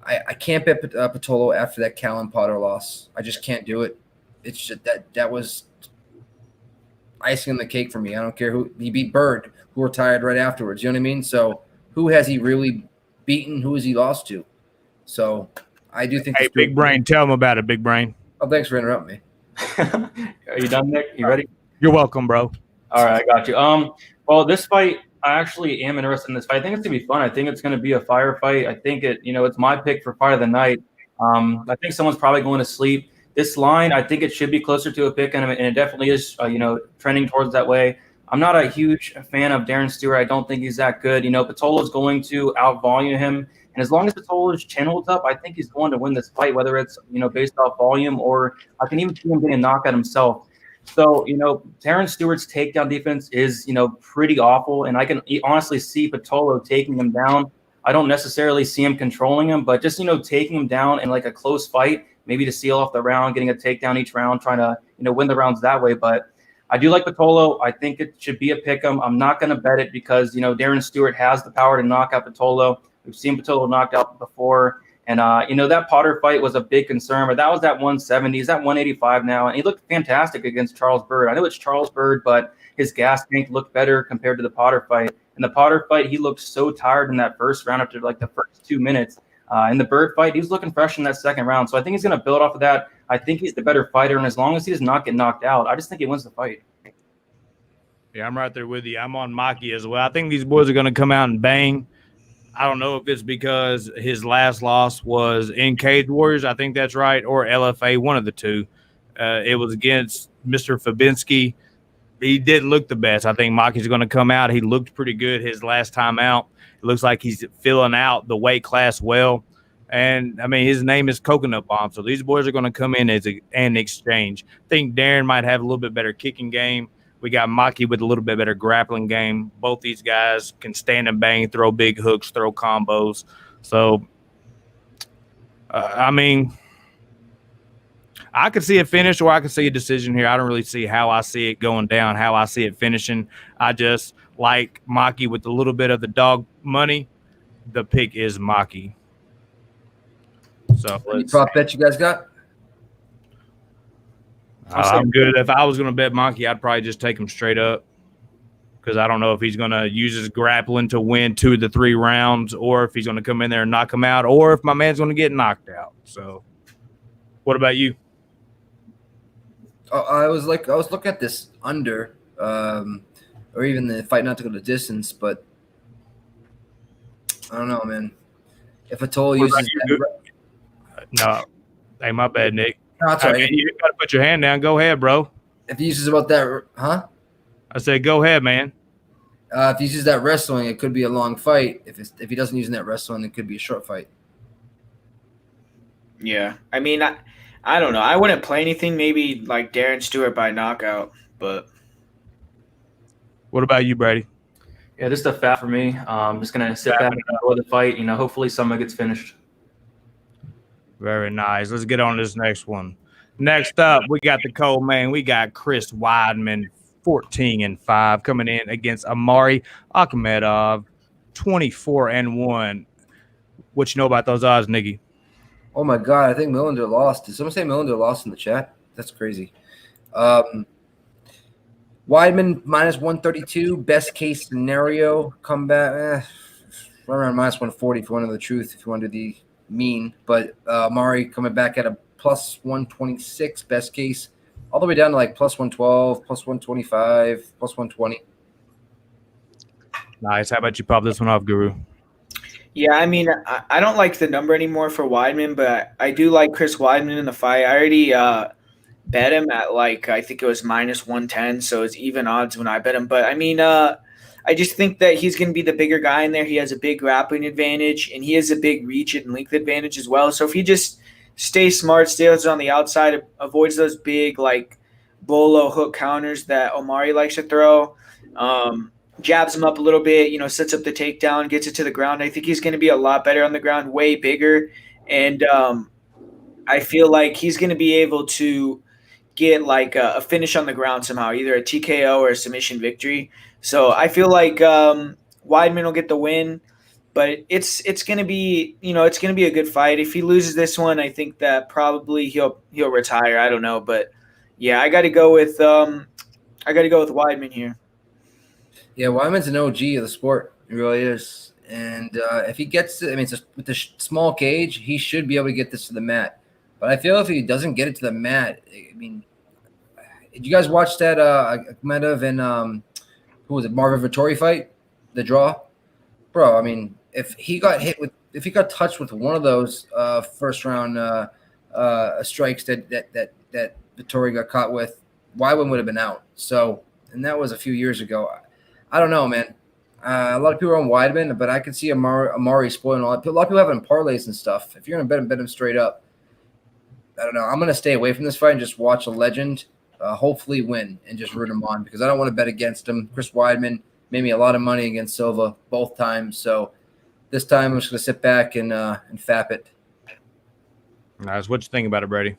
I can't bet Pitolo after that Callan Potter loss. I just can't do it. It's just that was icing on the cake for me. I don't care who he beat. Bird, who retired right afterwards. You know what I mean? So who has he really beaten? Who has he lost to? So I do think. Hey, Big Brain, tell him about it, Big Brain. Oh, thanks for interrupting me. Are you done, Nick? You ready? You're welcome, bro. All right, I got you. Well, this fight, I actually am interested in this fight. I think it's gonna be fun. I think it's gonna be a fire fight. I think it's my pick for fight of the night. I think someone's probably going to sleep. This line, I think it should be closer to a pick, and it definitely is, trending towards that way. I'm not a huge fan of Darren Stewart. I don't think he's that good. Pitolo's going to out-volume him, and as long as Pitolo's chin holds up, I think he's going to win this fight, whether it's, based off volume or I can even see him getting a knockout himself. So, Darren Stewart's takedown defense is, pretty awful, and I can honestly see Pitolo taking him down. I don't necessarily see him controlling him, but just, taking him down in like a close fight, maybe to seal off the round, getting a takedown each round, trying to, win the rounds that way. But I do like Pitolo. I think it should be a pick'em. I'm not going to bet it because, Darren Stewart has the power to knock out Pitolo. We've seen Pitolo knocked out before. And, that Potter fight was a big concern, but that was at 170. He's at 185 now, and he looked fantastic against Charles Byrd. I know it's Charles Byrd, but his gas tank looked better compared to the Potter fight. In the Potter fight, he looked so tired in that first round after like the first 2 minutes. In the Byrd fight, he was looking fresh in that second round. So I think he's going to build off of that. I think he's the better fighter, and as long as he does not get knocked out, I just think he wins the fight. Yeah, I'm right there with you. I'm on Maki as well. I think these boys are going to come out and bang. I don't know if it's because his last loss was in Cage Warriors. I think that's right, or LFA, one of the two. It was against Mr. Fabinski. He didn't look the best. I think Maki's going to come out. He looked pretty good his last time out. It looks like he's filling out the weight class well. And, I mean, his name is Coconut Bomb. So these boys are going to come in as an exchange. I think Darren might have a little bit better kicking game. We got Maki with a little bit better grappling game. Both these guys can stand and bang, throw big hooks, throw combos. So, I mean, I could see a finish or I could see a decision here. I don't really see how I see it going down, how I see it finishing. I just like Maki with a little bit of the dog money. The pick is Maki. So, any prop bet you guys got? I'm good. If I was going to bet Maki, I'd probably just take him straight up because I don't know if he's going to use his grappling to win 2 of the 3 rounds or if he's going to come in there and knock him out or if my man's going to get knocked out. So, what about you? I was looking at this under. It or even the fight not to go the distance. But I don't know, man. If Pitolo uses no, hey, my bad, Nick. no, that's all right. You got to put your hand down. Go ahead, bro. If he uses about that, huh? I said, go ahead, man. If he uses that wrestling, it could be a long fight. If he doesn't use that wrestling, it could be a short fight. Yeah, I mean, I don't know. I wouldn't play anything. Maybe like Darren Stewart by knockout, but. What about you, Brady? Yeah, just a fat for me. I'm just gonna sit back and enjoy the fight. You know, hopefully someone gets finished. Very nice. Let's get on this next one. Next up, we got the cold man. We got Chris Weidman, 14-5, coming in against Amari Akhmedov, 24-1. What you know about those odds, Niggy? Oh my God, I think Millender lost. Did someone say Millender lost in the chat? That's crazy. Weidman minus 132. Best case scenario comeback. Run around minus 140 if you want to know the truth. If you want to do the mean, but Amari coming back at a plus 126 best case, all the way down to like plus 112, plus 125, plus 120. Nice. How about you pop this one off, Guru? Yeah, I mean, I don't like the number anymore for Weidman, but I do like Chris Weidman in the fight. I already bet him at like, I think it was minus 110, so it's even odds when I bet him. But I mean, I just think that he's going to be the bigger guy in there. He has a big grappling advantage, and he has a big reach and length advantage as well. So if he just stays smart, stays on the outside, avoids those big like bolo hook counters that Omari likes to throw, jabs him up a little bit, sets up the takedown, gets it to the ground. I think he's going to be a lot better on the ground, way bigger. And I feel like he's going to be able to get like a finish on the ground somehow, either a TKO or a submission victory. So I feel like Weidman will get the win, but it's going to be, it's going to be a good fight. If he loses this one, I think that probably he'll retire. I don't know, but yeah, I got to go with Weidman here. Yeah, Weidman's an OG of the sport. He really is. And if he gets it, with the small cage, he should be able to get this to the mat. But I feel if he doesn't get it to the mat, did you guys watch that Akhmedov and who was it, Marvin Vettori fight, the draw? Bro, if he got touched with one of those first round strikes that Vettori got caught with, Weidman would have been out. So, and that was a few years ago. I don't know, man. A lot of people are on Weidman, but I can see Amari spoiling a lot of people having parlays and stuff. If you're going to bet him straight up, I don't know. I'm going to stay away from this fight and just watch a legend hopefully win and just root him on because I don't want to bet against him. Chris Weidman made me a lot of money against Silva both times. So this time I'm just going to sit back and fap it. Nice. What you think about it, Brady?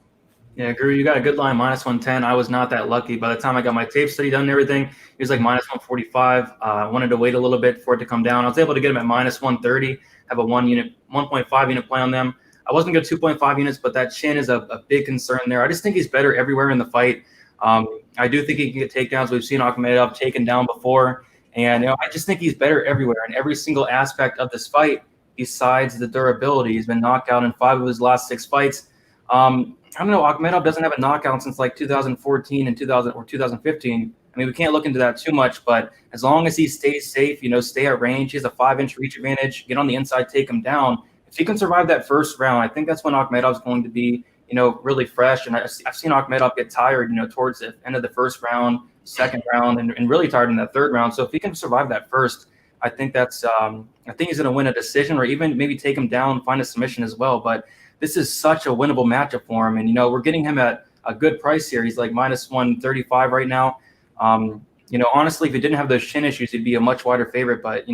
Yeah, Guru, you got a good line, minus 110. I was not that lucky. By the time I got my tape study done and everything, he was like minus 145. I wanted to wait a little bit for it to come down. I was able to get him at minus 130, have a 1.5 unit play on them. I wasn't good 2.5 units, but that chin is a big concern there. I just think he's better everywhere in the fight. I do think he can get takedowns. We've seen Akhmedov taken down before. And I just think he's better everywhere in every single aspect of this fight besides the durability. He's been knocked out in 5 of his last 6 fights. I don't know. Akhmedov doesn't have a knockout since like 2014 and 2015. We can't look into that too much, but as long as he stays safe, stay at range, he has a 5-inch reach advantage, get on the inside, take him down. If he can survive that first round, I think that's when Akhmedov's going to be, really fresh. And I've seen Akhmedov get tired, towards the end of the first round, second round, and really tired in that third round. So if he can survive that first, I think that's, I think he's going to win a decision or even maybe take him down, find a submission as well. But this is such a winnable matchup for him. And, we're getting him at a good price here. He's like minus 135 right now. Honestly, if he didn't have those shin issues, he'd be a much wider favorite. But,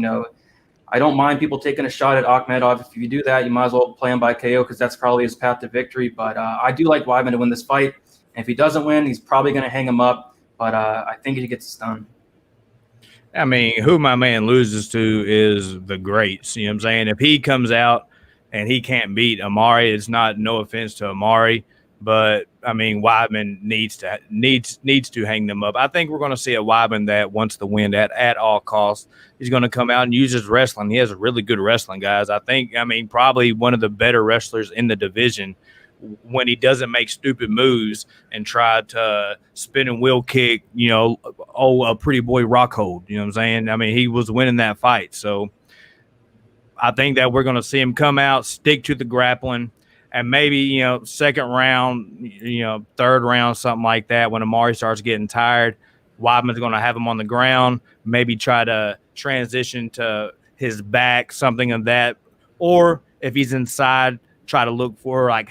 I don't mind people taking a shot at Akhmedov. If you do that, you might as well play him by KO because that's probably his path to victory. But I do like Weidman to win this fight. And if he doesn't win, he's probably going to hang him up. But I think he gets done. Who my man loses to is the greats. You know what I'm saying? If he comes out and he can't beat Amari, it's no offense to Amari, but Weidman needs to hang them up. I think we're going to see a Weidman that wants the win at all costs. He's going to come out and use his wrestling. He has a really good wrestling, guys. I think, probably one of the better wrestlers in the division when he doesn't make stupid moves and try to spin and wheel kick, a pretty boy Rockhold. You know what I'm saying? I mean, he was winning that fight. So I think that we're going to see him come out, stick to the grappling, and maybe, second round, third round, something like that. When Amari starts getting tired, Weidman's going to have him on the ground, maybe try to transition to his back, something of that. Or if he's inside, try to look for an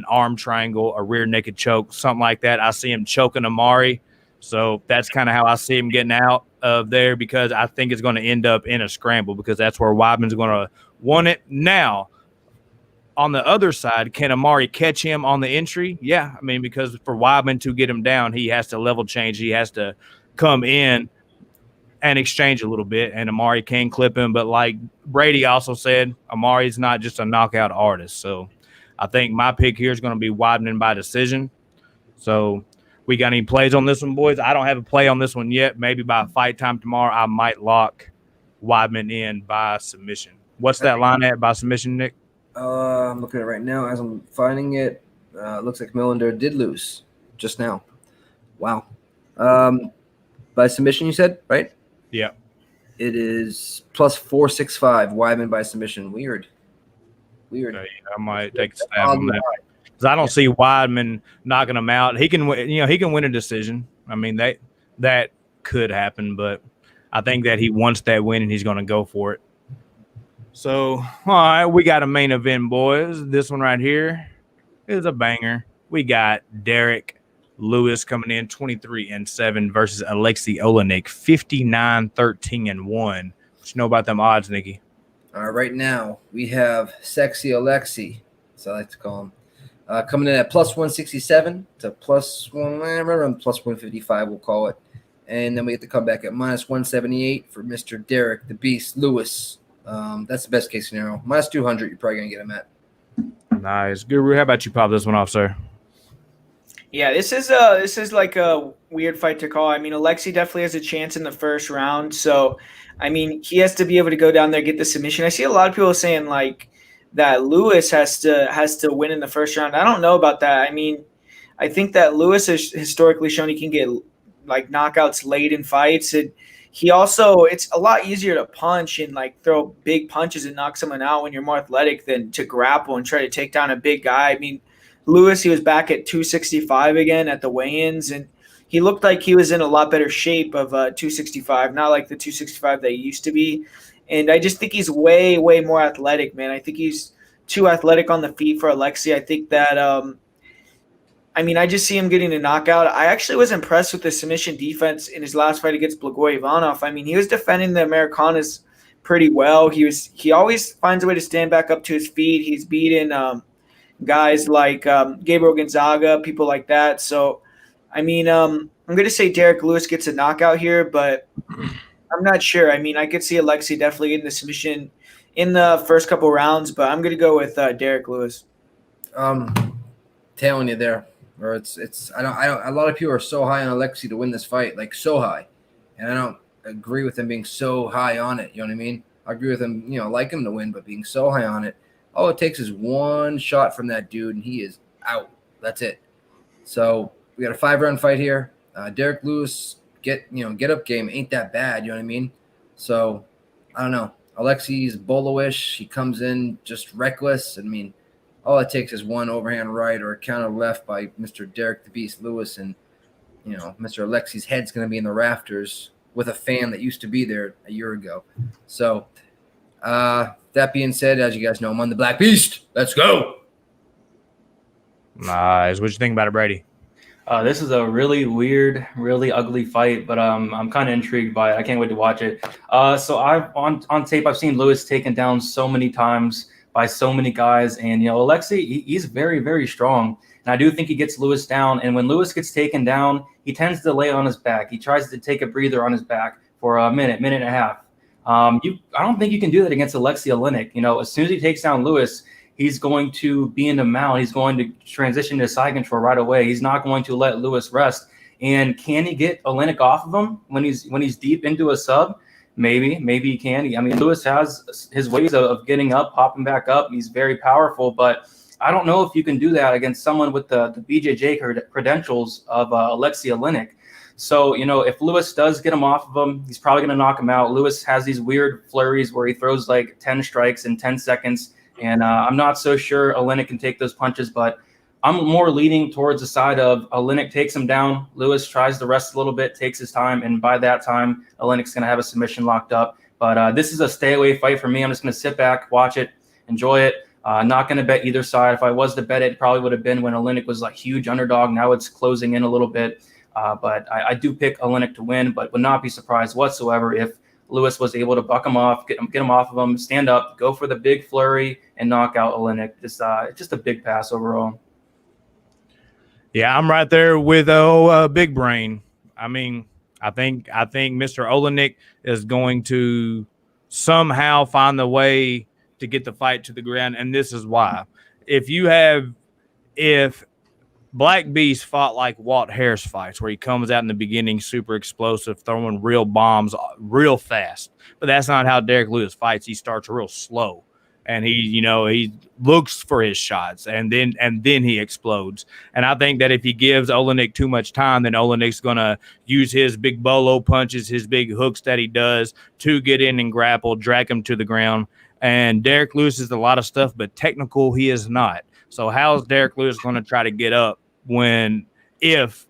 arm triangle, a rear naked choke, something like that. I see him choking Amari. So that's kind of how I see him getting out of there, because I think it's going to end up in a scramble, because that's where Weidman's going to want it. Now, on the other side, can Amari catch him on the entry? Yeah, I mean, because for Weidman to get him down, he has to level change. He has to come in and exchange a little bit, and Amari can clip him. But like Brady also said, Amari's not just a knockout artist. So I think my pick here is going to be Weidman by decision. So we got any plays on this one, boys? I don't have a play on this one yet. Maybe by fight time tomorrow, I might lock Weidman in by submission. What's that line at by submission, Nick? I'm looking at it right now as I'm finding it. Looks like Millender did lose just now. Wow. By submission, you said, right? Yeah. It is plus 465, Weidman by submission. Weird. I might take a stab on that. Because I don't see Weidman knocking him out. He can win a decision. I mean, that could happen, but I think that he wants that win and he's going to go for it. So, all right, we got a main event, boys. This one right here is a banger. We got Derek Lewis coming in 23-7 versus Aleksei Oleinik 59-13-1. What you know about them odds, Nikki? Right now we have Sexy Aleksei, as I like to call him, coming in at plus 167 to plus 155, we'll call it. And then we get to come back at minus 178 for Mr. Derek the Beast Lewis. That's the best case scenario. Minus 200, you're probably going to get him at. Nice. Guru, how about you pop this one off, sir? Yeah, this is like a weird fight to call. I mean, Aleksei definitely has a chance in the first round. So, I mean, he has to be able to go down there, get the submission. I see a lot of people saying like that Lewis has to win in the first round. I don't know about that. I mean, I think that Lewis has historically shown he can get like knockouts late in fights. And it's a lot easier to punch and like throw big punches and knock someone out when you're more athletic than to grapple and try to take down a big guy. I mean, Lewis, he was back at 265 again at the weigh-ins, and he looked like he was in a lot better shape of 265, not like the 265 that he used to be. And I just think he's way, way more athletic, man. I think he's too athletic on the feet for Aleksei. I think that I just see him getting a knockout. I actually was impressed with the submission defense in his last fight against Blagoy Ivanov. I mean, he was defending the Americanas pretty well. He always finds a way to stand back up to his feet. He's beaten guys like Gabriel Gonzaga, people like that. So, I mean, I'm going to say Derek Lewis gets a knockout here, but I'm not sure. I mean, I could see Aleksei definitely getting the submission in the first couple rounds, but I'm going to go with Derek Lewis. Telling you there. Or I don't a lot of people are so high on Aleksei to win this fight, like so high. And I don't agree with him being so high on it, you know what I mean? I agree with him, like him to win, but being so high on it, all it takes is one shot from that dude and he is out. That's it. So we got a 5-round fight here. Derek Lewis get up game ain't that bad, you know what I mean? So I don't know. Aleksei's boloish. He comes in just reckless. I mean, all it takes is one overhand right or a counter left by Mr. Derek the Beast Lewis, and Mr. Aleksei's head's going to be in the rafters with a fan that used to be there a year ago. So that being said, as you guys know, I'm on the Black Beast. Let's go. Nice. What you think about it, Brady? This is a really weird, really ugly fight, but I'm kind of intrigued by it. I can't wait to watch it. So I've on tape, I've seen Lewis taken down so many times by so many guys, and Aleksei, he's very, very strong, and I do think he gets Lewis down. And when Lewis gets taken down, he tends to lay on his back. He tries to take a breather on his back for a minute and a half. I don't think you can do that against Aleksei Oleinik. As soon as he takes down Lewis, he's going to be in the mount. He's going to transition to side control right away. He's not going to let Lewis rest. And can he get Oleinik off of him when he's deep into a sub? Maybe he can. I mean, Lewis has his ways of getting up, popping back up. He's very powerful, but I don't know if you can do that against someone with the BJJ credentials of Alexei Oleinik. So, if Lewis does get him off of him, he's probably going to knock him out. Lewis has these weird flurries where he throws like 10 strikes in 10 seconds. And I'm not so sure Oleinik can take those punches, but I'm more leaning towards the side of Oleinik takes him down. Lewis tries to rest a little bit, takes his time. And by that time, Oleinik's going to have a submission locked up. But this is a stay away fight for me. I'm just going to sit back, watch it, enjoy it. Not going to bet either side. If I was to bet it probably would have been when Oleinik was like huge underdog. Now it's closing in a little bit. But I do pick Oleinik to win, but would not be surprised whatsoever if Lewis was able to buck him off, get him off of him, stand up, go for the big flurry, and knock out Oleinik. Just a big pass overall. Yeah, I'm right there with Big Brain. I mean, I think Mr. Oleinik is going to somehow find the way to get the fight to the ground, and this is why. If Black Beast fought like Walt Harris fights, where he comes out in the beginning super explosive, throwing real bombs real fast, but that's not how Derek Lewis fights. He starts real slow, and he looks for his shots, and then he explodes. And I think that if he gives Oleinik too much time, then Oleinik's gonna use his big bolo punches, his big hooks that he does to get in and grapple, drag him to the ground. And Derek Lewis is a lot of stuff, but technical he is not. So how's Derek Lewis going to try to get up if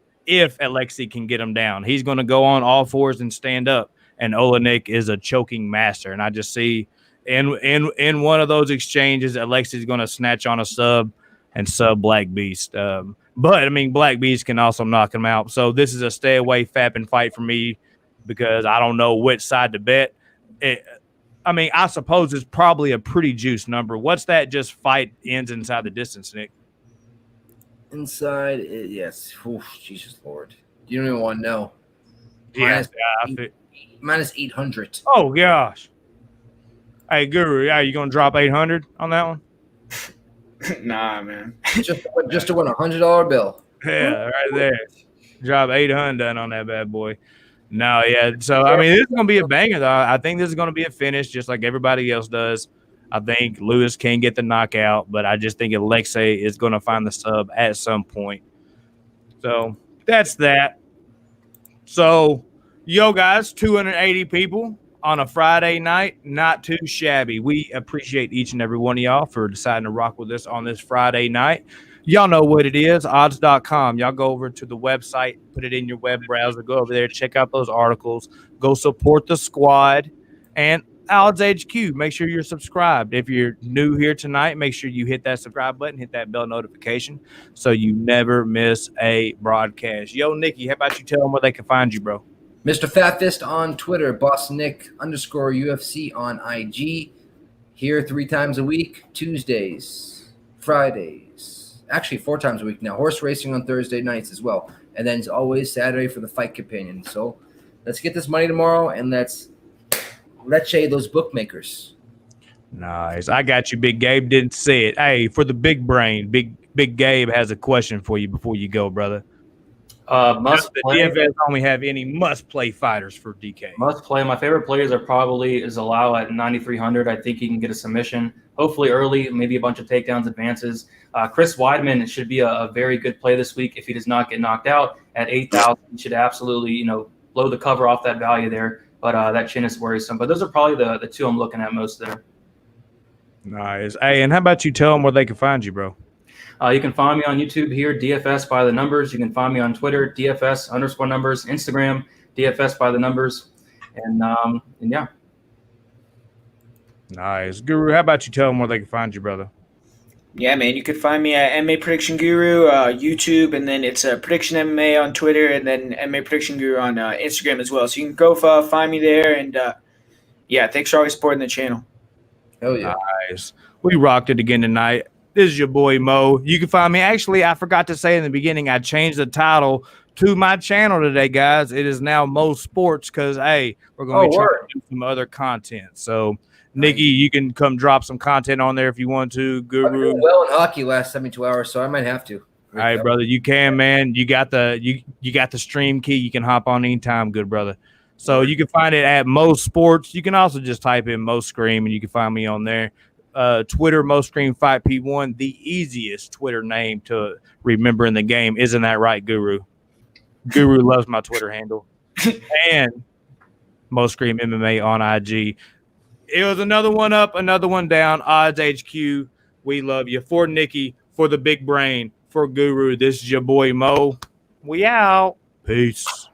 Alexei can get him down? He's going to go on all fours and stand up. And Oleinik is a choking master. And I just see in one of those exchanges, Alexei is going to snatch on a sub and sub Black Beast. But I mean, Black Beast can also knock him out. So this is a stay away fapping fight for me because I don't know which side to bet. I suppose it's probably a pretty juiced number. What's that just fight ends inside the distance, Nick? Inside, yes. Oof, Jesus Lord. You don't even want to know. Minus 800. Oh, gosh. Hey, Guru, you going to drop 800 on that one? Nah, man. just to win a $100 bill. Yeah, right there. Drop 800 on that bad boy. No, yeah. So, this is going to be a banger, though. I think this is going to be a finish just like everybody else does. I think Lewis can get the knockout, but I just think Alexei is going to find the sub at some point. So, that's that. So, guys, 280 people on a Friday night. Not too shabby. We appreciate each and every one of y'all for deciding to rock with us on this Friday night. Y'all know what it is, odds.com. Y'all go over to the website, put it in your web browser, go over there, check out those articles, go support the squad, and Odds HQ. Make sure you're subscribed. If you're new here tonight, make sure you hit that subscribe button, hit that bell notification so you never miss a broadcast. Yo, Nikki, how about you tell them where they can find you, bro? Mr. Fat Fist on Twitter, BossNick_UFC on IG. Here 3 times a week, Tuesdays, Fridays. Actually, 4 times a week now. Horse racing on Thursday nights as well. And then it's always Saturday for the fight companion. So let's get this money tomorrow, and let's shade those bookmakers. Nice. I got you, Big Gabe. Didn't say it. Hey, for the big brain, Big Gabe has a question for you before you go, brother. Must play. DFS only have any must-play fighters for DK. Must play. My favorite players are probably Zalal at 9,300. I think he can get a submission, hopefully early, maybe a bunch of takedowns, advances. Chris Weidman should be a very good play this week if he does not get knocked out at 8,000. He should absolutely, blow the cover off that value there. But that chin is worrisome. But those are probably the 2 I'm looking at most there. Nice. Hey, and how about you tell them where they can find you, bro? You can find me on YouTube here, DFS by the numbers. You can find me on Twitter, DFS_numbers, Instagram, DFS by the numbers. And yeah. Nice. Guru, how about you tell them where they can find you, brother? Yeah, man, you can find me at MMA Prediction Guru, YouTube, and then it's Prediction MMA on Twitter, and then MMA Prediction Guru on Instagram as well. So you can go find me there, and yeah, thanks for always supporting the channel. Oh yeah, nice. We rocked it again tonight. This is your boy Mo. You can find me. Actually, I forgot to say in the beginning, I changed the title to my channel today, guys. It is now Mo Sports because hey, we're going to be trying to do some other content. So. Nikki, you can come drop some content on there if you want to. Guru, I've been doing well in hockey last 72 hours, so I might have to. All right, brother, you can, man. You got the you got the stream key. You can hop on anytime, good brother. So you can find it at Mo Sports. You can also just type in Mo Scream, and you can find me on there. Twitter, Most Scream Fight P1, the easiest Twitter name to remember in the game. Isn't that right, Guru? Guru loves my Twitter handle. And Most Scream MMA on IG. It was another one up, another one down. Odds HQ, we love you. For Nikki, for the big brain, for Guru, this is your boy Mo. We out. Peace.